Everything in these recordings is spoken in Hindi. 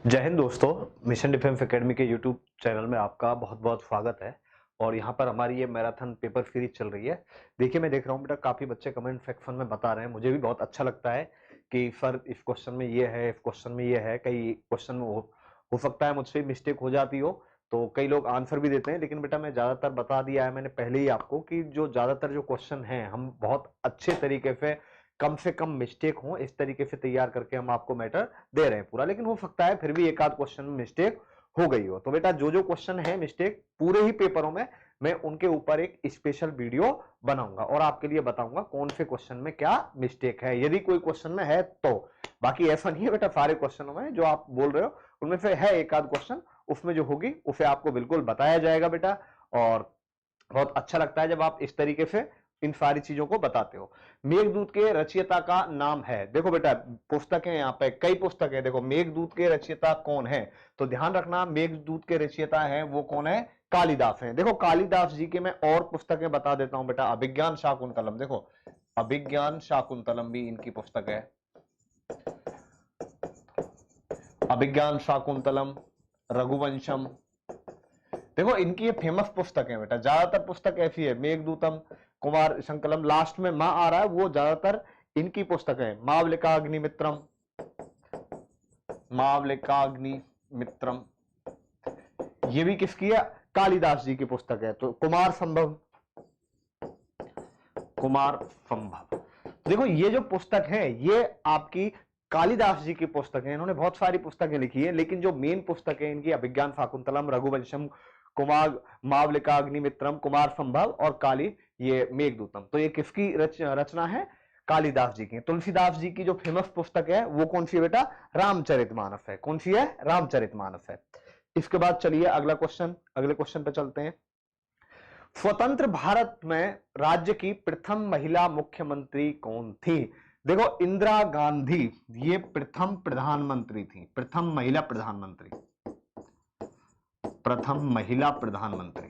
जय हिंद दोस्तों, मिशन डिफेंस एकेडमी के यूट्यूब चैनल में आपका बहुत बहुत स्वागत है। और यहाँ पर हमारी ये मैराथन पेपर सीरीज चल रही है। देखिए, मैं देख रहा हूँ बेटा काफी बच्चे कमेंट सेक्शन में बता रहे हैं, मुझे भी बहुत अच्छा लगता है कि सर इस क्वेश्चन में ये है, इस क्वेश्चन में ये है। कई क्वेश्चन में हो सकता है मुझसे मिस्टेक हो जाती हो, तो कई लोग आंसर भी देते हैं, लेकिन बेटा मैं ज्यादातर बता दिया है मैंने पहले ही आपको कि जो ज्यादातर जो क्वेश्चन है हम बहुत अच्छे तरीके से कम मिस्टेक हो इस तरीके से तैयार करके हम आपको मैटर दे रहे हैं पूरा। लेकिन हो सकता है फिर भी एक आध क्वेश्चन में मिस्टेक हो गई हो, तो बेटा जो जो क्वेश्चन है मिस्टेक पूरे ही पेपरों में मैं उनके ऊपर एक स्पेशल वीडियो बनाऊंगा और आपके लिए बताऊंगा कौन से क्वेश्चन में क्या मिस्टेक है, यदि कोई क्वेश्चन में है तो। बाकी ऐसा नहीं है बेटा, सारे क्वेश्चनों में जो आप बोल रहे हो उनमें से है एक आध क्वेश्चन, उसमें जो होगी उसे आपको बिल्कुल बताया जाएगा बेटा। और बहुत अच्छा लगता है जब आप इस तरीके से इन सारी चीजों को बताते हो। मेघदूत के रचयिता का नाम है, देखो बेटा पुस्तक है, यहाँ पे कई पुस्तक है। देखो मेघदूत के रचयिता कौन है, तो ध्यान रखना मेघदूत के रचयिता है वो कौन है, कालिदास है। देखो कालिदास जी के मैं और पुस्तकें बता देता हूं बेटा। अभिज्ञान शाकुंतलम, देखो अभिज्ञान शाकुंतलम भी इनकी पुस्तक है। अभिज्ञान शाकुंतलम, रघुवंशम, देखो इनकी ये फेमस पुस्तक है बेटा। ज्यादातर पुस्तक ऐसी है, मेघदूतम, कुमार संकलम, लास्ट में मां आ रहा है, वो ज्यादातर इनकी पुस्तक है। मावलिकाग्निमित्रम, मावलिकाग्निमित्रम, ये भी किसकी है, कालिदास जी की पुस्तक है। तो कुमार संभव, कुमार संभव, देखो ये जो पुस्तक है ये आपकी कालिदास जी की पुस्तक है। इन्होंने बहुत सारी पुस्तकें लिखी है, लेकिन जो मेन पुस्तक है इनकी अभिज्ञान शाकुंतलम, रघुवंशम, कुमार, मावलिकाग्निमित्रम, कुमार संभव और काली ये मेघदूतम। तो ये किसकी रचना है, कालिदास जी की। तुलसीदास जी की जो फेमस पुस्तक है वो कौन सी है बेटा, रामचरितमानस है। कौन सी है, रामचरितमानस है। इसके बाद चलिए अगला क्वेश्चन, अगले क्वेश्चन पे चलते हैं। स्वतंत्र भारत में राज्य की प्रथम महिला मुख्यमंत्री कौन थी। देखो इंदिरा गांधी ये प्रथम प्रधानमंत्री थी, प्रथम महिला प्रधानमंत्री, प्रथम महिला प्रधानमंत्री,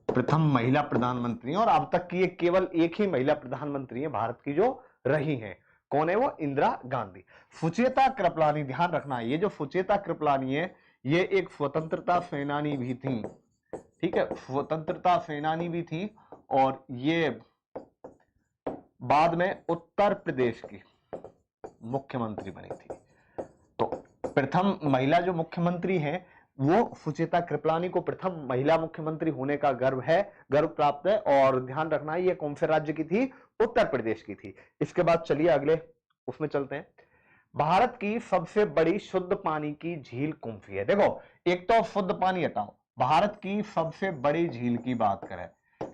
प्रथम महिला प्रधानमंत्री। और अब तक की ये केवल एक ही महिला प्रधानमंत्री है भारत की जो रही हैं। कौन है वो, इंदिरा गांधी। सुचेता कृपलानी, ध्यान रखना ये जो सुचेता कृपलानी है ये एक स्वतंत्रता सेनानी भी थी। ठीक है, स्वतंत्रता सेनानी भी थी और ये बाद में उत्तर प्रदेश की मुख्यमंत्री बनी थी। तो प्रथम महिला जो मुख्यमंत्री हैं वो सुचेता कृपलानी को प्रथम महिला मुख्यमंत्री होने का गर्व है, गर्व प्राप्त है। और ध्यान रखना ये कौन से राज्य की थी, उत्तर प्रदेश की थी। इसके बाद चलिए अगले उसमें चलते हैं। भारत की सबसे बड़ी शुद्ध पानी की झील कौन सी है। देखो एक तो शुद्ध पानी हटाओ, भारत की सबसे बड़ी झील की बात करें,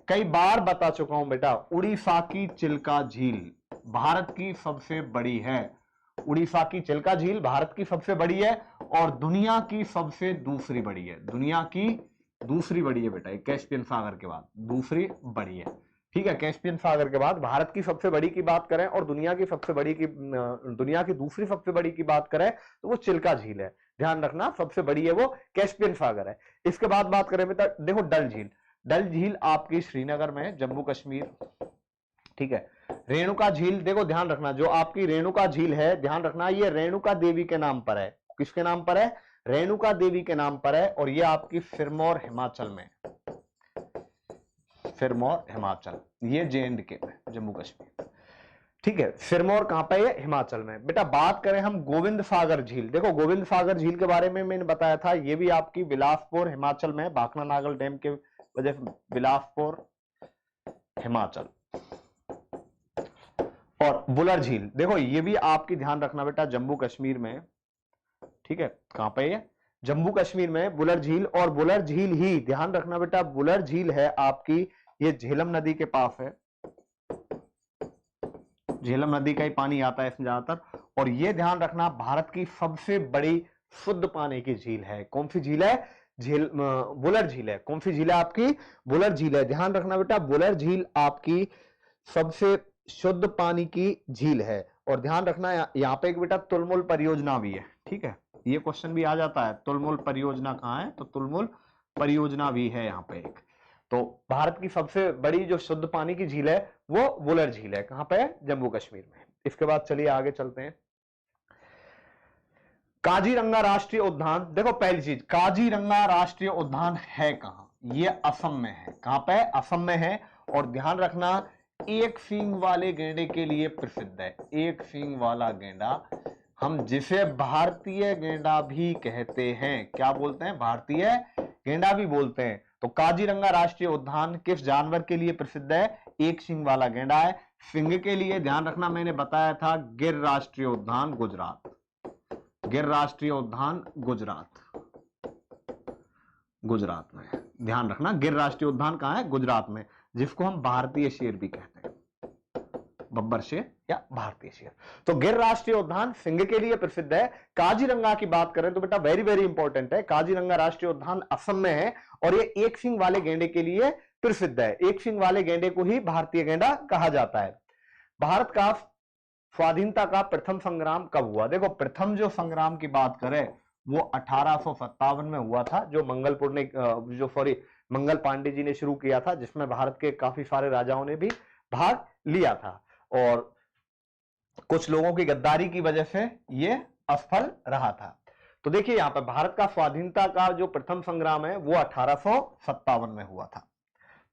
कई बार बता चुका हूं बेटा, उड़ीसा की चिल्का झील भारत की सबसे बड़ी है। उड़ीसा की चिल्का झील भारत की सबसे बड़ी है और दुनिया की सबसे दूसरी बड़ी है। दुनिया की दूसरी बड़ी है बेटा, कैस्पियन सागर के बाद दूसरी बड़ी है। ठीक है, कैस्पियन सागर के बाद भारत की सबसे बड़ी की बात करें और दुनिया की सबसे बड़ी की, दुनिया की दूसरी सबसे बड़ी की बात करें तो वो चिल्का झील है। ध्यान रखना सबसे बड़ी है वो कैस्पियन सागर है। इसके बाद बात करें बेटा, देखो डल झील, डल झील आपकी श्रीनगर में, जम्मू कश्मीर। ठीक है, रेणुका झील, देखो ध्यान रखना जो आपकी रेणुका झील है, ध्यान रखना ये रेणुका देवी के नाम पर है। किसके नाम पर है, रेणुका देवी के नाम पर है और ये आपकी सिरमौर हिमाचल में, सिरमौर हिमाचल, ये जे.एंड.के में, जम्मू कश्मीर। ठीक है, सिरमौर कहां पे है, हिमाचल में। बेटा बात करें हम गोविंद सागर झील, देखो गोविंद सागर झील के बारे में मैंने बताया था, ये भी आपकी बिलासपुर हिमाचल में, भाखड़ा नागल डैम के वजह से बिलासपुर हिमाचल। और बुलर झील, देखो ये भी आपकी ध्यान रखना बेटा जम्मू कश्मीर में। ठीक है, कहां पे है, जम्मू कश्मीर में बुलर झील। और बुलर झील ही ध्यान रखना बेटा, बुलर झील है आपकी ये झेलम नदी के पास है, झेलम नदी का ही पानी आता है इसमें ज्यादातर। और ये ध्यान रखना भारत की सबसे बड़ी शुद्ध पानी की झील है। कौन सी झील है, झील बुलर झील है। कौन सी झील है आपकी, बुलर झील है। ध्यान रखना बेटा बुलर झील आपकी सबसे शुद्ध पानी की झील है। और ध्यान रखना यहाँ पे एक बेटा तुलमुल परियोजना भी है। ठीक है, ये क्वेश्चन भी आ जाता है, तुलमुल परियोजना कहाँ है, तो तुलमुल परियोजना भी है यहाँ पे एक। तो भारत की सबसे बड़ी जो शुद्ध पानी की झील है वो वुलर झील है, कहां पे है, जम्मू कश्मीर में। इसके बाद चलिए आगे चलते हैं। काजीरंगा राष्ट्रीय उद्यान, देखो पहली चीज, काजीरंगा राष्ट्रीय उद्यान है कहां? ये असम में है। कहां पे? असम में है। और ध्यान रखना, एक सींग वाले गेंडे के लिए प्रसिद्ध है। एक सींग वाला गेंडा, हम जिसे भारतीय गेंडा भी कहते हैं, क्या बोलते हैं? भारतीय गेंडा भी बोलते हैं। तो काजीरंगा राष्ट्रीय उद्यान किस जानवर के लिए प्रसिद्ध है? एक सींग वाला गेंडा है। सिंह के लिए ध्यान रखना, मैंने बताया था गिर राष्ट्रीय उद्यान गुजरात। गिर राष्ट्रीय उद्यान गुजरात, गुजरात में। ध्यान रखना, गिर राष्ट्रीय उद्यान कहां है? गुजरात में, जिसको हम भारतीय शेर भी कहते हैं, बब्बर शेर या भारतीय शेर। तो गिर राष्ट्रीय उद्यान सिंह के लिए प्रसिद्ध है। काजीरंगा की बात करें तो बेटा वेरी वेरी इंपॉर्टेंट है, काजीरंगा राष्ट्रीय उद्यान असम में है और ये एक सींग वाले गेंडे के लिए प्रसिद्ध है। एक सींग वाले गेंडे को ही भारतीय गेंडा कहा जाता है। भारत का स्वाधीनता का प्रथम संग्राम कब हुआ? देखो प्रथम जो संग्राम की बात करें वो 1857 में हुआ था, जो मंगलपुर ने मंगल पांडे जी ने शुरू किया था, जिसमें भारत के काफी सारे राजाओं ने भी भाग लिया था और कुछ लोगों की गद्दारी की वजह से ये असफल रहा था। तो देखिए यहां पर भारत का स्वाधीनता का जो प्रथम संग्राम है वो 1857 में हुआ था।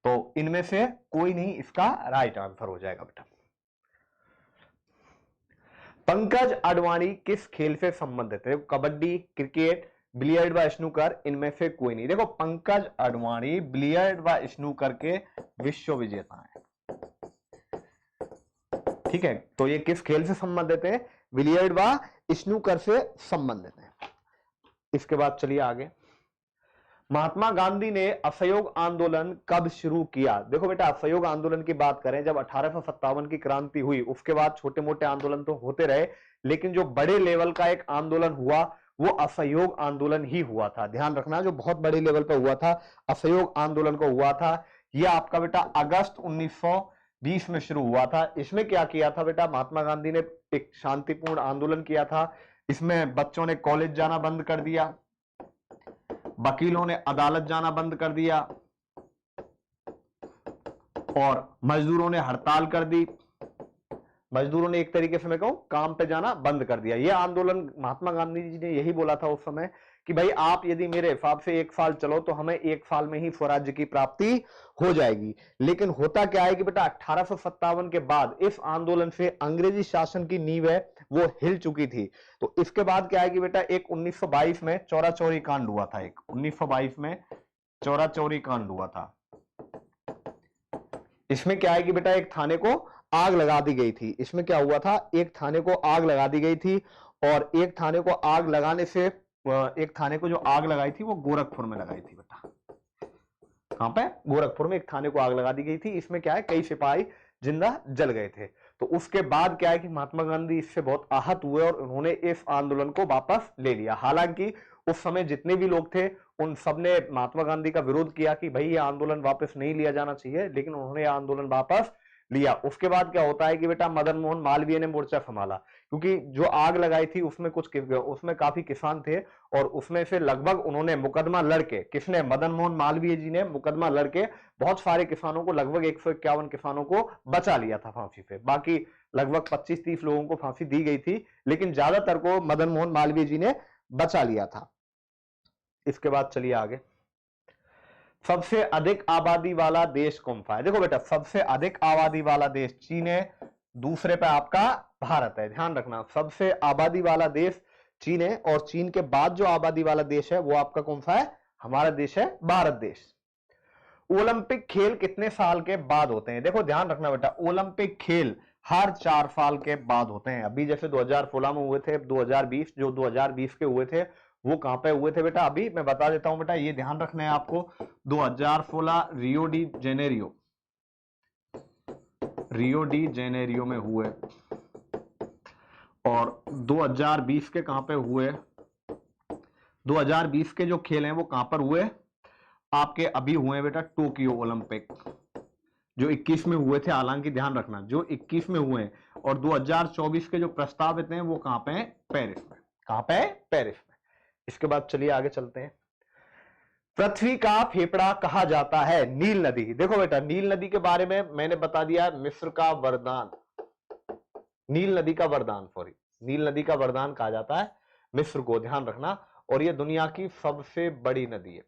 तो इनमें से कोई नहीं इसका राइट आंसर हो जाएगा बेटा। पंकज अडवाणी किस खेल से संबंधित है? कबड्डी, क्रिकेट, बिलियर्ड व स्नूकर, इनमें से कोई नहीं। देखो पंकज अडवाणी बिलियर्ड व स्नूकर के विश्व विजेता हैं। ठीक है, तो ये किस खेल से संबंधित है? बिलियर्ड व स्नूकर से संबंधित है। इसके बाद चलिए आगे। महात्मा गांधी ने असहयोग आंदोलन कब शुरू किया? देखो बेटा असहयोग आंदोलन की बात करें, जब 1857 की क्रांति हुई उसके बाद छोटे मोटे आंदोलन तो होते रहे, लेकिन जो बड़े लेवल का एक आंदोलन हुआ वो असहयोग आंदोलन ही हुआ था। ध्यान रखना, जो बहुत बड़े लेवल पर हुआ था असहयोग आंदोलन को हुआ था। यह आपका बेटा अगस्त 1920 में शुरू हुआ था। इसमें क्या किया था बेटा? महात्मा गांधी ने एक शांतिपूर्ण आंदोलन किया था। इसमें बच्चों ने कॉलेज जाना बंद कर दिया, वकीलों ने अदालत जाना बंद कर दिया और मजदूरों ने हड़ताल कर दी। मजदूरों ने एक तरीके से मैं कहूं काम पे जाना बंद कर दिया। यह आंदोलन महात्मा गांधी जी ने यही बोला था उस समय कि भाई आप यदि मेरे हिसाब से 1 साल चलो तो हमें 1 साल में ही स्वराज्य की प्राप्ति हो जाएगी। लेकिन होता क्या है कि बेटा 1857 के बाद इस आंदोलन से अंग्रेजी शासन की नींव है वो हिल चुकी थी। तो इसके बाद क्या है कि बेटा एक 1922 में चौरा चौरी कांड हुआ था। एक 1922 में चौरा चौरी कांड हुआ था। इसमें क्या है कि बेटा एक थाने को आग लगा दी गई थी। इसमें क्या हुआ था? एक थाने को आग लगा दी गई थी और एक थाने को आग लगाने से एक थाने को जो आग लगाई थी वो गोरखपुर में लगाई थी बेटा। कहां पे? गोरखपुर में एक थाने को आग लगा दी गई थी। इसमें क्या है कई सिपाही जिंदा जल गए थे। तो उसके बाद क्या है कि महात्मा गांधी इससे बहुत आहत हुए और उन्होंने इस आंदोलन को वापस ले लिया। हालांकि उस समय जितने भी लोग थे उन सबने महात्मा गांधी का विरोध किया कि भाई ये आंदोलन वापस नहीं लिया जाना चाहिए, लेकिन उन्होंने यह आंदोलन वापस लिया। उसके बाद क्या होता है कि बेटा मदन मोहन मालवीय ने मोर्चा संभाला, क्योंकि जो आग लगाई थी उसमें काफी किसान थे और उसमें से लगभग उन्होंने मुकदमा लड़के, किसने? मदन मोहन मालवीय जी ने मुकदमा लड़के बहुत सारे किसानों को, लगभग 151 किसानों को बचा लिया था फांसी से। बाकी लगभग 25-30 लोगों को फांसी दी गई थी, लेकिन ज्यादातर को मदन मोहन मालवीय जी ने बचा लिया था। इसके बाद चलिए आगे। सबसे अधिक आबादी वाला देश कौन सा है? देखो बेटा सबसे अधिक आबादी वाला देश चीन है, दूसरे पे आपका भारत है। ध्यान रखना, सबसे आबादी वाला देश चीन है और चीन के बाद जो आबादी वाला देश है वो आपका कौन सा है? हमारा देश है भारत देश। ओलंपिक खेल कितने साल के बाद होते हैं? देखो ध्यान रखना बेटा, ओलंपिक खेल हर 4 साल के बाद होते हैं। अभी जैसे 2016 में हुए थे, 2020 जो 2020 के हुए थे वो कहां पे हुए थे बेटा? अभी मैं बता देता हूं बेटा, ये ध्यान रखना है आपको। 2016 रियो डी जेनेरियो में हुए और 2020 के कहां पे हुए? 2020 के जो खेल हैं वो कहां पर हुए? आपके अभी हुए बेटा टोक्यो ओलंपिक, जो 21 में हुए थे। हालांकि ध्यान रखना जो 21 में हुए और 2024 के जो प्रस्तावित हैं वो कहां पे हैं? पेरिस में। कहां पे है? पेरिस में। इसके बाद चलिए आगे चलते हैं। पृथ्वी का फेफड़ा कहा जाता है नील नदी। देखो बेटा नील नदी के बारे में मैंने बता दिया, मिस्र का वरदान, नील नदी का वरदान कहा जाता है मिस्र को, ध्यान रखना। और ये दुनिया की सबसे बड़ी नदी है।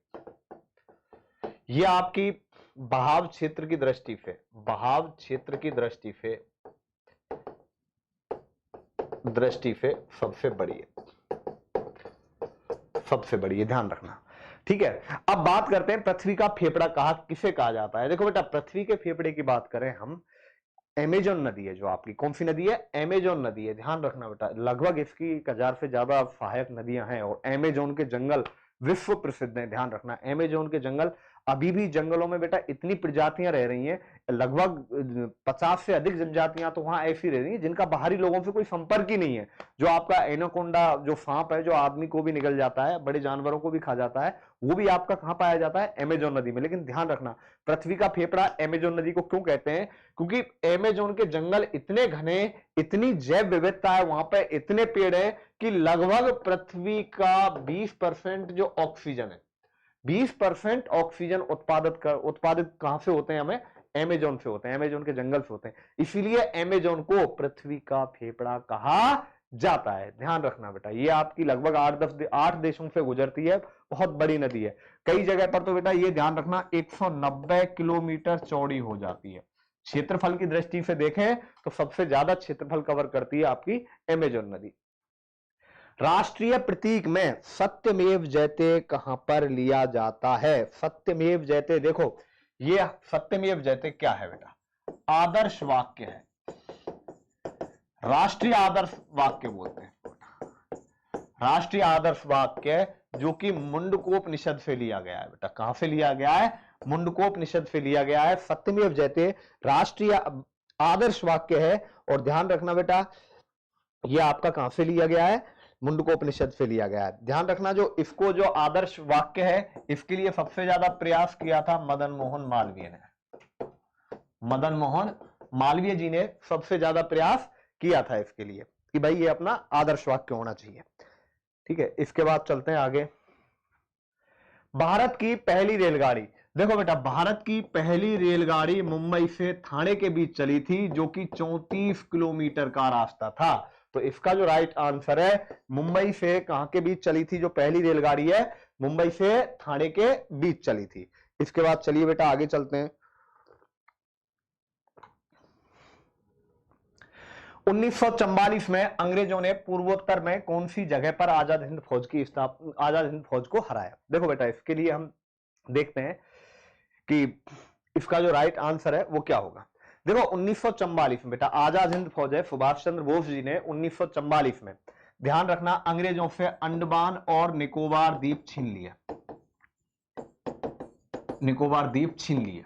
ये आपकी बहाव क्षेत्र की दृष्टि से, बहाव क्षेत्र की दृष्टि से सबसे बड़ी है, सबसे बड़ी है, ध्यान रखना। ठीक है, अब बात करते हैं पृथ्वी का फेफड़ा किसे कहा जाता है। देखो बेटा, पृथ्वी के फेफड़े की बात करें हम, अमेजोन नदी है जो आपकी, कौन सी नदी है, अमेजोन नदी है, ध्यान रखना बेटा। लगभग इसकी 1000 से ज्यादा सहायक नदियां हैं और अमेजोन के जंगल विश्व प्रसिद्ध हैं, ध्यान रखना। अमेजोन के जंगल, अभी भी जंगलों में बेटा इतनी प्रजातियां रह रही हैं, लगभग 50 से अधिक जनजातियां तो वहां ऐसी रह रही हैं जिनका बाहरी लोगों से कोई संपर्क ही नहीं है। जो आपका एनाकोंडा जो सांप है, जो आदमी को भी निगल जाता है, बड़े जानवरों को भी खा जाता है, वो भी आपका कहां पाया जाता है, अमेजोन नदी में। लेकिन ध्यान रखना, पृथ्वी का फेफड़ा अमेजोन नदी को क्यों कहते हैं, क्योंकि अमेजोन के जंगल इतने घने, इतनी जैव विविधता है वहां पे, इतने पेड़ है कि लगभग पृथ्वी का 20% जो ऑक्सीजन है, 20% ऑक्सीजन उत्पादित कहां से होते हैं, हमें अमेजोन से होते हैं, अमेजोन के जंगल से होते हैं। इसीलिए अमेजोन को पृथ्वी का फेफड़ा कहा जाता है, ध्यान रखना बेटा। ये आपकी लगभग 8 देशों से गुजरती है, बहुत बड़ी नदी है। कई जगह पर तो बेटा ये ध्यान रखना 190 किलोमीटर चौड़ी हो जाती है। क्षेत्रफल की दृष्टि से देखें तो सबसे ज्यादा क्षेत्रफल कवर करती है आपकी अमेजोन नदी। राष्ट्रीय प्रतीक में सत्यमेव जयते कहां पर लिया जाता है, सत्यमेव जयते। देखो ये सत्यमेव जयते क्या है बेटा, आदर्श वाक्य है, राष्ट्रीय आदर्श वाक्य बोलते हैं, राष्ट्रीय आदर्श वाक्य जो कि मुंडकोपनिषद से लिया गया है बेटा। कहां से लिया गया है, मुंडकोपनिषद से लिया गया है। सत्यमेव जयते राष्ट्रीय आदर्श वाक्य है। और ध्यान रखना बेटा, यह आपका कहां से लिया गया है, मुंडकोपनिषद से लिया गया है। ध्यान रखना, जो इसको जो आदर्श वाक्य है, इसके लिए सबसे ज्यादा प्रयास किया था मदन मोहन मालवीय ने, मदन मोहन मालवीय जी ने सबसे ज्यादा प्रयास किया था इसके लिए कि भाई ये अपना आदर्श वाक्य होना चाहिए। ठीक है, इसके बाद चलते हैं आगे। भारत की पहली रेलगाड़ी, देखो बेटा, भारत की पहली रेलगाड़ी मुंबई से ठाणे के बीच चली थी, जो कि 34 किलोमीटर का रास्ता था। तो इसका जो राइट आंसर है, मुंबई से कहां के बीच चली थी जो पहली रेलगाड़ी है, मुंबई से ठाणे के बीच चली थी। इसके बाद चलिए बेटा आगे चलते हैं। 1944 में अंग्रेजों ने पूर्वोत्तर में कौन सी जगह पर आजाद हिंद फौज को हराया। देखो बेटा, इसके लिए हम देखते हैं कि इसका जो राइट आंसर है वो क्या होगा। देखो 1944 में बेटा आजाद हिंद फौज है, सुभाष चंद्र बोस जी ने 1944 में, ध्यान रखना, अंग्रेजों से अंडमान और निकोबार द्वीप छीन लिया, निकोबार द्वीप छीन लिए।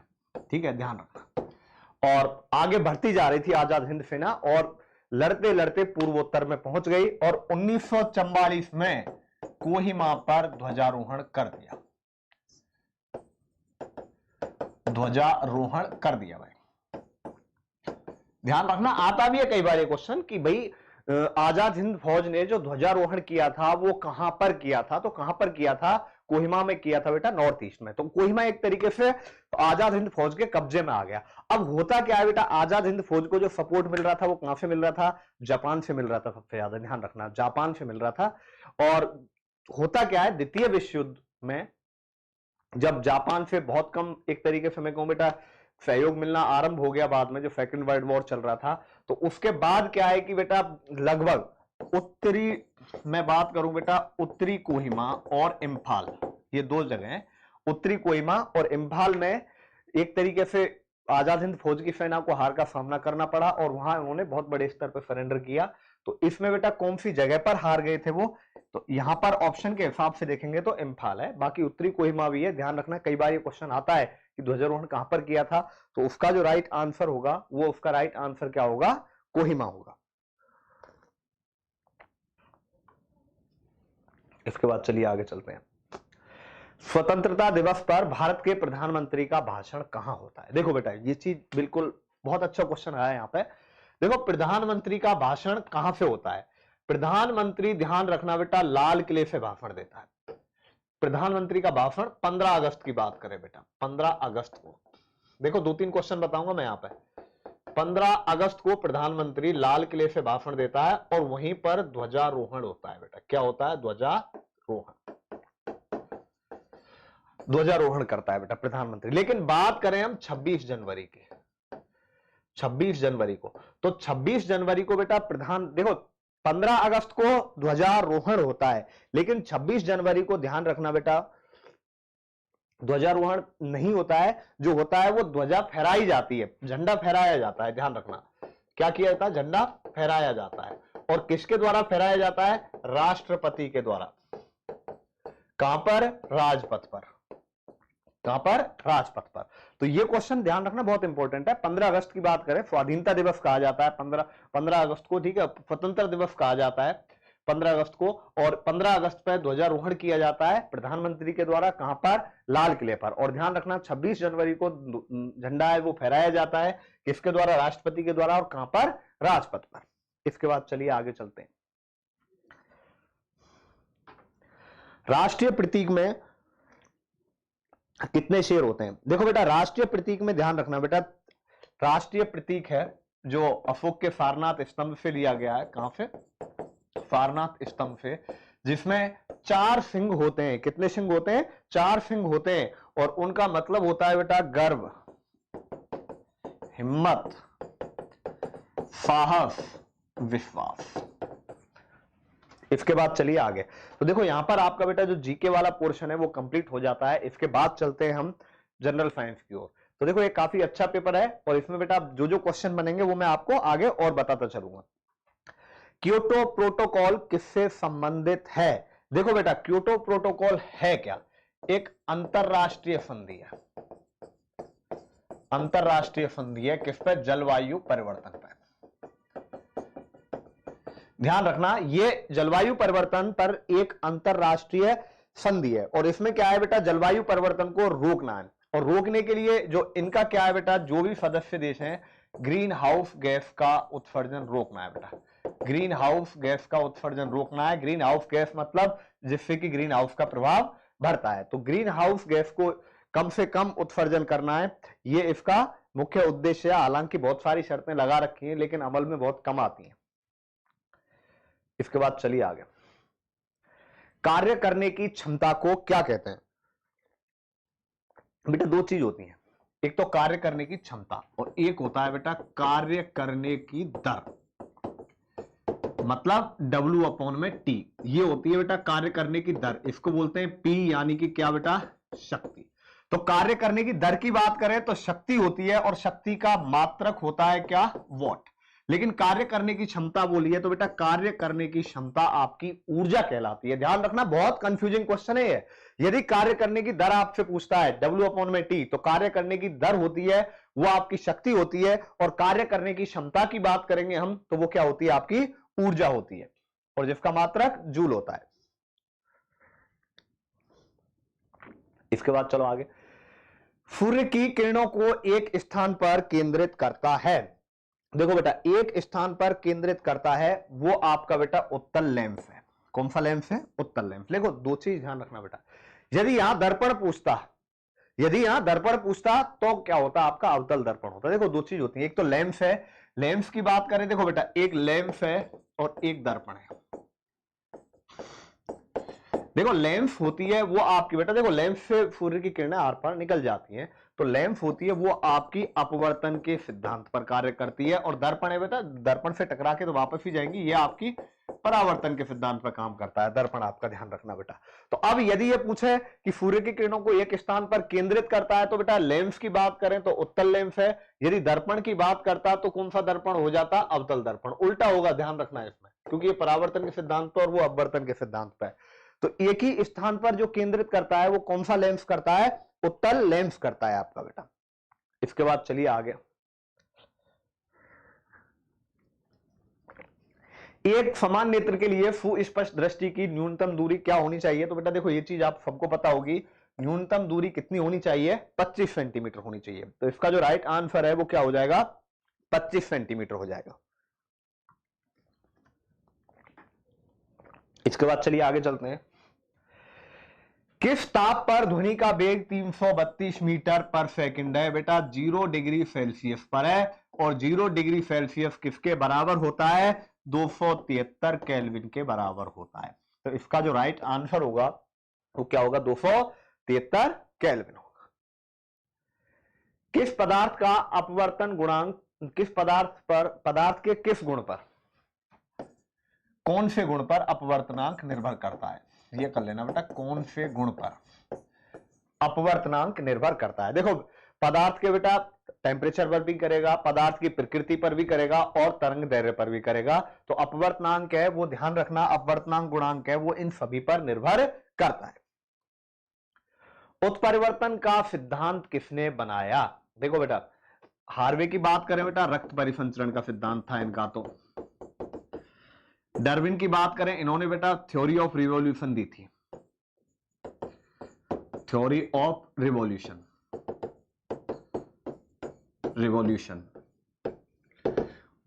ठीक है, ध्यान रखना। और आगे बढ़ती जा रही थी आजाद हिंद सेना और लड़ते लड़ते पूर्वोत्तर में पहुंच गई और 1944 में कोहिमा पर ध्वजारोहण कर दिया, ध्वजारोहण कर दिया भाई। ध्यान रखना, आता भी है कई बार ये क्वेश्चन कि भाई आजाद हिंद फौज ने जो ध्वजारोहण किया था वो कहां पर किया था, तो कहां पर किया था, कोहिमा में किया था बेटा, नॉर्थ ईस्ट में। तो कोहिमा एक तरीके से आजाद हिंद फौज के कब्जे में आ गया। अब होता क्या है बेटा, आजाद हिंद फौज को जो सपोर्ट मिल रहा था वो कहां से मिल रहा था, जापान से मिल रहा था, सबसे ज्यादा ध्यान रखना, जापान से मिल रहा था। और होता क्या है, द्वितीय विश्व युद्ध में जब जापान से बहुत कम एक तरीके से मैं कहूं बेटा सहयोग मिलना आरंभ हो गया, बाद में जो सेकंड वर्ल्ड वॉर चल रहा था, तो उसके बाद क्या है कि बेटा लगभग उत्तरी, मैं बात करूं बेटा, उत्तरी कोहिमा और इम्फाल, ये दो जगह हैं, उत्तरी कोहिमा और इम्फाल में एक तरीके से आजाद हिंद फौज की सेना को हार का सामना करना पड़ा और वहां उन्होंने बहुत बड़े स्तर पर सरेंडर किया। तो इसमें बेटा कौन सी जगह पर हार गए थे वो, तो यहां पर ऑप्शन के हिसाब से देखेंगे तो इम्फाल है, बाकी उत्तरी कोहिमा भी है। ध्यान रखना, कई बार ये क्वेश्चन आता है कि ध्वजारोहण कहां पर किया था, तो उसका जो राइट आंसर होगा वो, उसका राइट आंसर क्या होगा, कोहिमा होगा। इसके बाद चलिए आगे चलते हैं। स्वतंत्रता दिवस पर भारत के प्रधानमंत्री का भाषण कहां होता है। देखो बेटा, ये चीज बिल्कुल बहुत अच्छा क्वेश्चन आया यहां पे। देखो प्रधानमंत्री का भाषण कहां से होता है, प्रधानमंत्री, ध्यान रखना बेटा, लाल किले से भाषण देता है। प्रधानमंत्री का भाषण 15 अगस्त की बात करें बेटा, 15 अगस्त को। देखो 2-3 क्वेश्चन बताऊंगा मैं यहां पे, 15 अगस्त को प्रधानमंत्री लाल किले से भाषण देता है और वहीं पर ध्वजारोहण होता है बेटा। क्या होता है? ध्वजारोहण। ध्वजारोहण करता है बेटा प्रधानमंत्री। लेकिन बात करें हम 26 जनवरी की, 26 जनवरी को, तो 26 जनवरी को बेटा देखो 15 अगस्त को ध्वजारोहण होता है, लेकिन 26 जनवरी को ध्यान रखना बेटा ध्वजारोहण नहीं होता है। जो होता है वो ध्वजा फहराई जाती है, झंडा फहराया जाता है। ध्यान रखना क्या किया जाता है? झंडा फहराया जाता है। और किसके द्वारा फहराया जाता है? राष्ट्रपति के द्वारा। कहां पर? राजपथ पर। कहां पर? राजपथ पर। तो ये क्वेश्चन ध्यान रखना बहुत इंपॉर्टेंट है। 15 अगस्त की बात करें, स्वाधीनता दिवस कहा जाता है 15 अगस्त को, ठीक है, स्वतंत्रता दिवस कहा जाता है 15 अगस्त को। और 15 अगस्त पर ध्वजारोहण किया जाता है प्रधानमंत्री के द्वारा। कहां पर? लाल किले पर। और ध्यान रखना 26 जनवरी को झंडा है वो फहराया जाता है, किसके द्वारा? राष्ट्रपति के द्वारा। और कहां पर? राजपथ पर। इसके बाद चलिए आगे चलते हैं। राष्ट्रीय प्रतीक में कितने शेर होते हैं? देखो बेटा राष्ट्रीय प्रतीक में ध्यान रखना बेटा, राष्ट्रीय प्रतीक है जो अशोक के सारनाथ स्तंभ से लिया गया है। कहां से? सारनाथ स्तंभ से, जिसमें 4 सिंह होते हैं। कितने सिंह होते हैं? 4 सिंह होते हैं। और उनका मतलब होता है बेटा गर्व, हिम्मत, साहस, विश्वास। इसके बाद चलिए आगे। तो देखो यहां पर आपका बेटा जो जीके वाला पोर्शन है वो कंप्लीट हो जाता है। इसके बाद चलते हैं हम जनरल साइंस की ओर। तो देखो ये काफी अच्छा पेपर है और इसमें बेटा जो जो क्वेश्चन बनेंगे वो मैं आपको आगे और बताता चलूंगा। क्योटो प्रोटोकॉल किससे संबंधित है? देखो बेटा क्योटो प्रोटोकॉल है क्या? एक अंतरराष्ट्रीय संधि है। अंतरराष्ट्रीय संधि है किस पर? जलवायु परिवर्तन पर। ध्यान रखना ये जलवायु परिवर्तन पर एक अंतरराष्ट्रीय संधि है। और इसमें क्या है बेटा? जलवायु परिवर्तन को रोकना है। और रोकने के लिए जो इनका क्या है बेटा, जो भी सदस्य देश हैं, ग्रीन हाउस गैस का उत्सर्जन रोकना है बेटा। ग्रीन हाउस गैस का उत्सर्जन रोकना है। ग्रीन हाउस गैस मतलब जिससे कि ग्रीन हाउस का प्रभाव बढ़ता है। तो ग्रीन हाउस गैस को कम से कम उत्सर्जन करना है, ये इसका मुख्य उद्देश्य है। हालांकि बहुत सारी शर्तें लगा रखी हैं लेकिन अमल में बहुत कम आती हैं। इसके बाद चलिए आगे। कार्य करने की क्षमता को क्या कहते हैं? बेटा 2 चीज होती हैं, एक तो कार्य करने की क्षमता और एक होता है बेटा कार्य करने की दर, मतलब W/T। ये होती है बेटा कार्य करने की दर। इसको बोलते हैं P, यानी कि क्या बेटा? शक्ति। तो कार्य करने की दर की बात करें तो शक्ति होती है और शक्ति का मात्रक होता है क्या? वॉट। लेकिन कार्य करने की क्षमता बोलिए तो बेटा कार्य करने की क्षमता आपकी ऊर्जा कहलाती है। ध्यान रखना बहुत कंफ्यूजिंग क्वेश्चन है ये। यदि कार्य करने की दर आपसे पूछता है W/T, तो कार्य करने की दर होती है वो आपकी शक्ति होती है। और कार्य करने की क्षमता की बात करेंगे हम तो वो क्या होती है? आपकी ऊर्जा होती है और जिसका मात्रक जूल होता है। इसके बाद चलो आगे। सूर्य की किरणों को एक स्थान पर केंद्रित करता है। देखो बेटा एक स्थान पर केंद्रित करता है वो आपका बेटा उत्तल लेंस है। कौन सा लेंस है? उत्तल लेंस। देखो 2 चीज ध्यान रखना बेटा, यदि यहां दर्पण पूछता तो क्या होता? आपका अवतल दर्पण होता। देखो 2 चीज होती है, एक तो लेंस है। लेंस की बात करें, देखो बेटा एक लेंस है और एक दर्पण है। देखो लेंस होती है वो आपकी बेटा, देखो लेंस से सूर्य की किरणें आर पार निकल जाती हैं, तो लेंस होती है वो आपकी अपवर्तन के सिद्धांत पर कार्य करती है। और दर्पण है बेटा, दर्पण से टकरा के तो वापस ही जाएंगी, ये आपकी परावर्तन के सिद्धांत पर काम करता है दर्पण। आपका ध्यान रखना बेटा। तो अब यदि ये पूछे कि सूर्य की किरणों को एक स्थान पर केंद्रित करता है तो बेटा लेंस की बात करें तो उत्तल लेंस है। यदि दर्पण की बात करता तो कौन सा दर्पण हो जाता? अवतल दर्पण। उल्टा होगा, ध्यान रखना इसमें, क्योंकि ये परावर्तन के सिद्धांत पर और वो अपवर्तन के सिद्धांत पर। तो एक ही स्थान पर जो केंद्रित करता है वो कौन सा लेंस करता है? उत्तल लेंस करता है आपका बेटा। इसके बाद चलिए आगे। एक समान नेत्र के लिए सुस्पष्ट दृष्टि की न्यूनतम दूरी क्या होनी चाहिए? तो बेटा देखो ये चीज आप सबको पता होगी, न्यूनतम दूरी कितनी होनी चाहिए? 25 सेंटीमीटर होनी चाहिए। तो इसका जो राइट आंसर है वो क्या हो जाएगा? 25 सेंटीमीटर हो जाएगा। इसके बाद चलिए आगे चलते हैं। किस ताप पर ध्वनि का वेग 332 मीटर पर सेकंड है? बेटा 0 डिग्री सेल्सियस पर है। और 0 डिग्री सेल्सियस किसके बराबर होता है? 273 केल्विन के बराबर होता है। तो इसका जो राइट आंसर होगा वो क्या होगा? 273 केल्विन होगा। किस पदार्थ का अपवर्तन गुणांक किस पदार्थ के किस गुण पर, कौन से गुण पर अपवर्तनांक निर्भर करता है? ये कर लेना बेटा, कौन से गुण पर अपवर्तनांक निर्भर करता है। देखो पदार्थ के बेटा टेम्परेचर पर भी करेगा, पदार्थ की प्रकृति पर भी करेगा और तरंग दैर्ध्य पर भी करेगा। तो अपवर्तनांक है वो ध्यान रखना, अपवर्तनांक गुणांक है वो इन सभी पर निर्भर करता है। उत्परिवर्तन का सिद्धांत किसने बनाया? देखो बेटा हार्वे की बात करें बेटा, रक्त परिसंचरण का सिद्धांत था इनका। तो डार्विन की बात करें, इन्होंने बेटा थ्योरी ऑफ रिवॉल्यूशन दी थी, थ्योरी ऑफ रिवॉल्यूशन।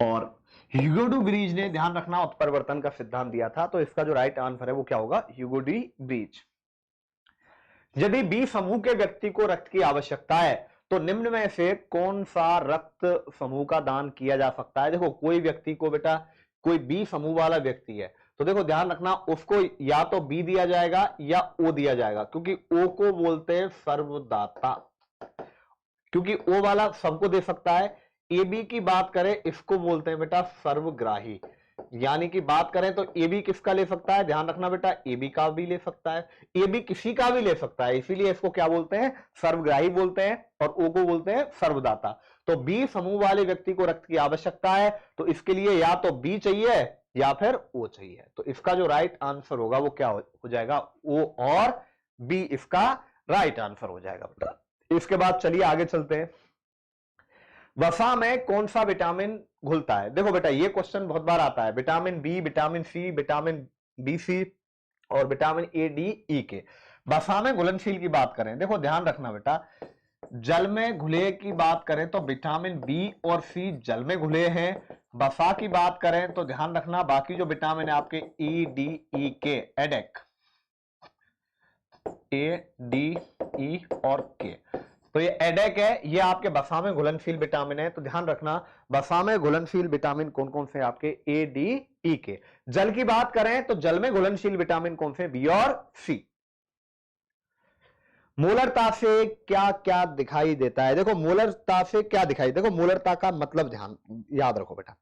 और ह्यूगो डी ब्रीज ने ध्यान रखना उत्परिवर्तन का सिद्धांत दिया था। तो इसका जो राइट आंसर है वो क्या होगा? Hugo de Vries. यदि बी समूह के व्यक्ति को रक्त की आवश्यकता है तो निम्न में से कौन सा रक्त समूह का दान किया जा सकता है? देखो कोई व्यक्ति को बेटा, कोई बी समूह वाला व्यक्ति है तो देखो ध्यान रखना उसको या तो बी दिया जाएगा या ओ दिया जाएगा, क्योंकि ओ को बोलते हैं सर्वदाता, क्योंकि ओ वाला सबको दे सकता है। ए बी की बात करें इसको बोलते हैं बेटा सर्वग्राही, यानी कि बात करें तो ए बी किसका ले सकता है? ध्यान रखना बेटा ए बी का भी ले सकता है, ए बी किसी का भी ले सकता है, इसीलिए इसको क्या बोलते हैं? सर्वग्राही बोलते हैं। और ओ को बोलते हैं सर्वदाता। तो बी समूह वाले व्यक्ति को रक्त की आवश्यकता है तो इसके लिए या तो बी चाहिए या फिर ओ चाहिए। तो इसका जो राइट आंसर होगा वो क्या हो जाएगा? ओ और बी इसका राइट आंसर हो जाएगा बेटा। इसके बाद चलिए आगे चलते हैं। वसा में कौन सा विटामिन घुलता है? देखो बेटा ये क्वेश्चन बहुत बार आता है, vitamin B, vitamin C, vitamin B C और विटामिन ए डी ई के। वसा में घुलनशील की बात करें, देखो ध्यान रखना बेटा, जल में घुले की बात करें तो विटामिन बी और सी जल में घुले हैं। वसा की बात करें तो ध्यान रखना बाकी जो विटामिन है आपके ई डी ई के, एडेक, ए डी ई और के, तो ये एडेक है, ये आपके वसा में घुलनशील विटामिन है। तो ध्यान रखना वसा में घुलनशील विटामिन कौन कौन से आपके? ए डी ई के। जल की बात करें तो जल में घुलनशील विटामिन कौन से? बी और सी। मोलरता से क्या क्या दिखाई देता है? देखो मोलरता से क्या दिखाई, देखो मोलरता का मतलब ध्यान याद रखो बेटा,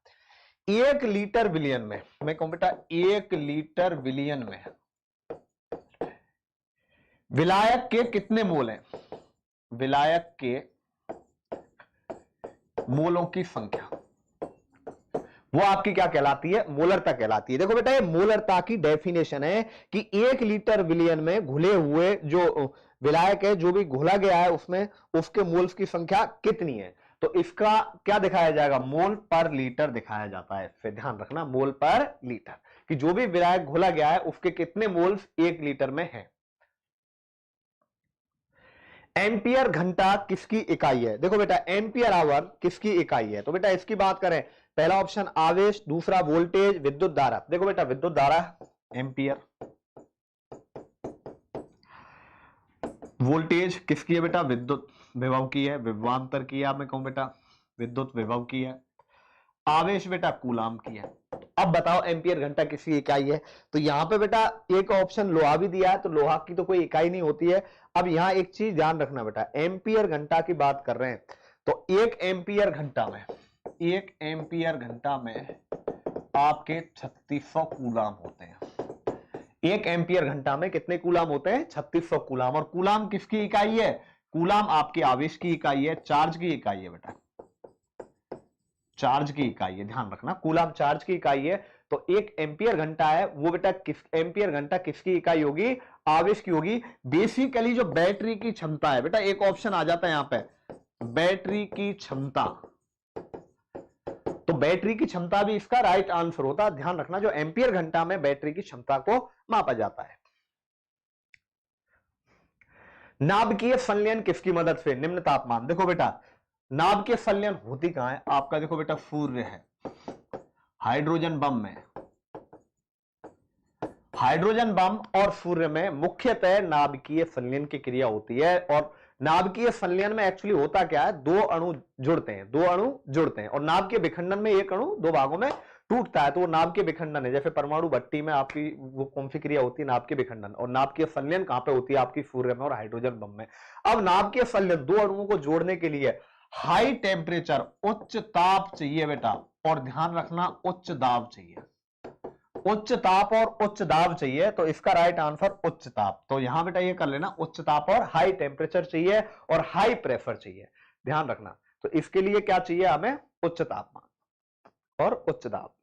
1 लीटर विलियन में, मैं कहूं बेटा 1 लीटर विलियन में विलायक के कितने मोल हैं? विलायक के मोलों की संख्या वो आपकी क्या कहलाती है? मोलरता कहलाती है। देखो बेटा ये मोलरता की डेफिनेशन है कि 1 लीटर विलियन में घुले हुए जो विलायक है, जो भी घुला गया है उसमें, उसके मोल्स की संख्या कितनी है। तो इसका क्या दिखाया जाएगा? मोल पर लीटर दिखाया जाता है। फिर ध्यान रखना मोल पर लीटर, कि जो भी विलायक घुला गया है उसके कितने मोल्स 1 लीटर में है। एम्पियर घंटा किसकी इकाई है? देखो बेटा एम्पियर आवर किसकी इकाई है? तो बेटा इसकी बात करें, पहला ऑप्शन आवेश, दूसरा वोल्टेज, विद्युत धारा। देखो बेटा विद्युत धारा एम्पियर, वोल्टेज किसकी है बेटा? विद्युत विभव की है, विभवांतर की है, मैं कहूं बेटा विद्युत विभव की है। आवेश बेटा कूलाम की है। अब बताओ एम्पियर घंटा किसकी इकाई है? तो यहां पे बेटा एक ऑप्शन लोहा भी दिया है, तो लोहा की तो कोई इकाई नहीं होती है। अब यहां एक चीज ध्यान रखना बेटा, एम्पियर घंटा की बात कर रहे हैं तो 1 एम्पियर घंटा में, 1 एम्पियर घंटा में आपके 3600 कूलाम होते हैं। 1 एम्पियर घंटा में कितने कूलाम होते हैं? 3600 कूलाम। और कूलाम किसकी इकाई है? कूलाम आपके आवेश की इकाई है, चार्ज की इकाई है बेटा, चार्ज की इकाई है। ध्यान रखना कूलाम चार्ज की इकाई है। तो 1 एम्पियर घंटा है वो बेटा एम्पियर घंटा किसकी इकाई होगी? आवेश की होगी। बेसिकली जो बैटरी की क्षमता है बेटा, एक ऑप्शन आ जाता है यहां पे, बैटरी की क्षमता, तो बैटरी की क्षमता भी इसका राइट आंसर होता है। ध्यान रखना जो एम्पियर घंटा में बैटरी की क्षमता को मापा जाता है। नाभिकीय संलयन किसकी मदद से? निम्न तापमान। देखो बेटा नाभिकीय संलयन होती कहां है आपका? देखो बेटा सूर्य है, हाइड्रोजन बम में, हाइड्रोजन बम और सूर्य में मुख्यतः नाभिकीय संलयन की क्रिया होती है। और नाभिकीय संलयन में एक्चुअली होता क्या है, दो अणु जुड़ते हैं और नाभिकीय विखंडन में एक अणु दो भागों में टूटता है, तो वो नाभिकीय विखंडन है। जैसे परमाणु भट्टी में आपकी वो कौन सी क्रिया होती है, नाभिकीय विखंडन। और नाभिकीय संलयन कहां पे होती है, आपकी सूर्य में और हाइड्रोजन बम में। अब नाभिकीय संलयन दो अणुओं को जोड़ने के लिए हाई टेम्परेचर, उच्च ताप चाहिए बेटा, और ध्यान रखना उच्च दाब चाहिए। उच्च ताप और उच्च दाब चाहिए, तो इसका राइट आंसर उच्च ताप। तो यहां बेटा ये कर लेना, उच्च ताप और हाई टेम्परेचर चाहिए और हाई प्रेशर चाहिए, ध्यान रखना। तो इसके लिए क्या चाहिए हमें, उच्च तापमान और उच्च दाब।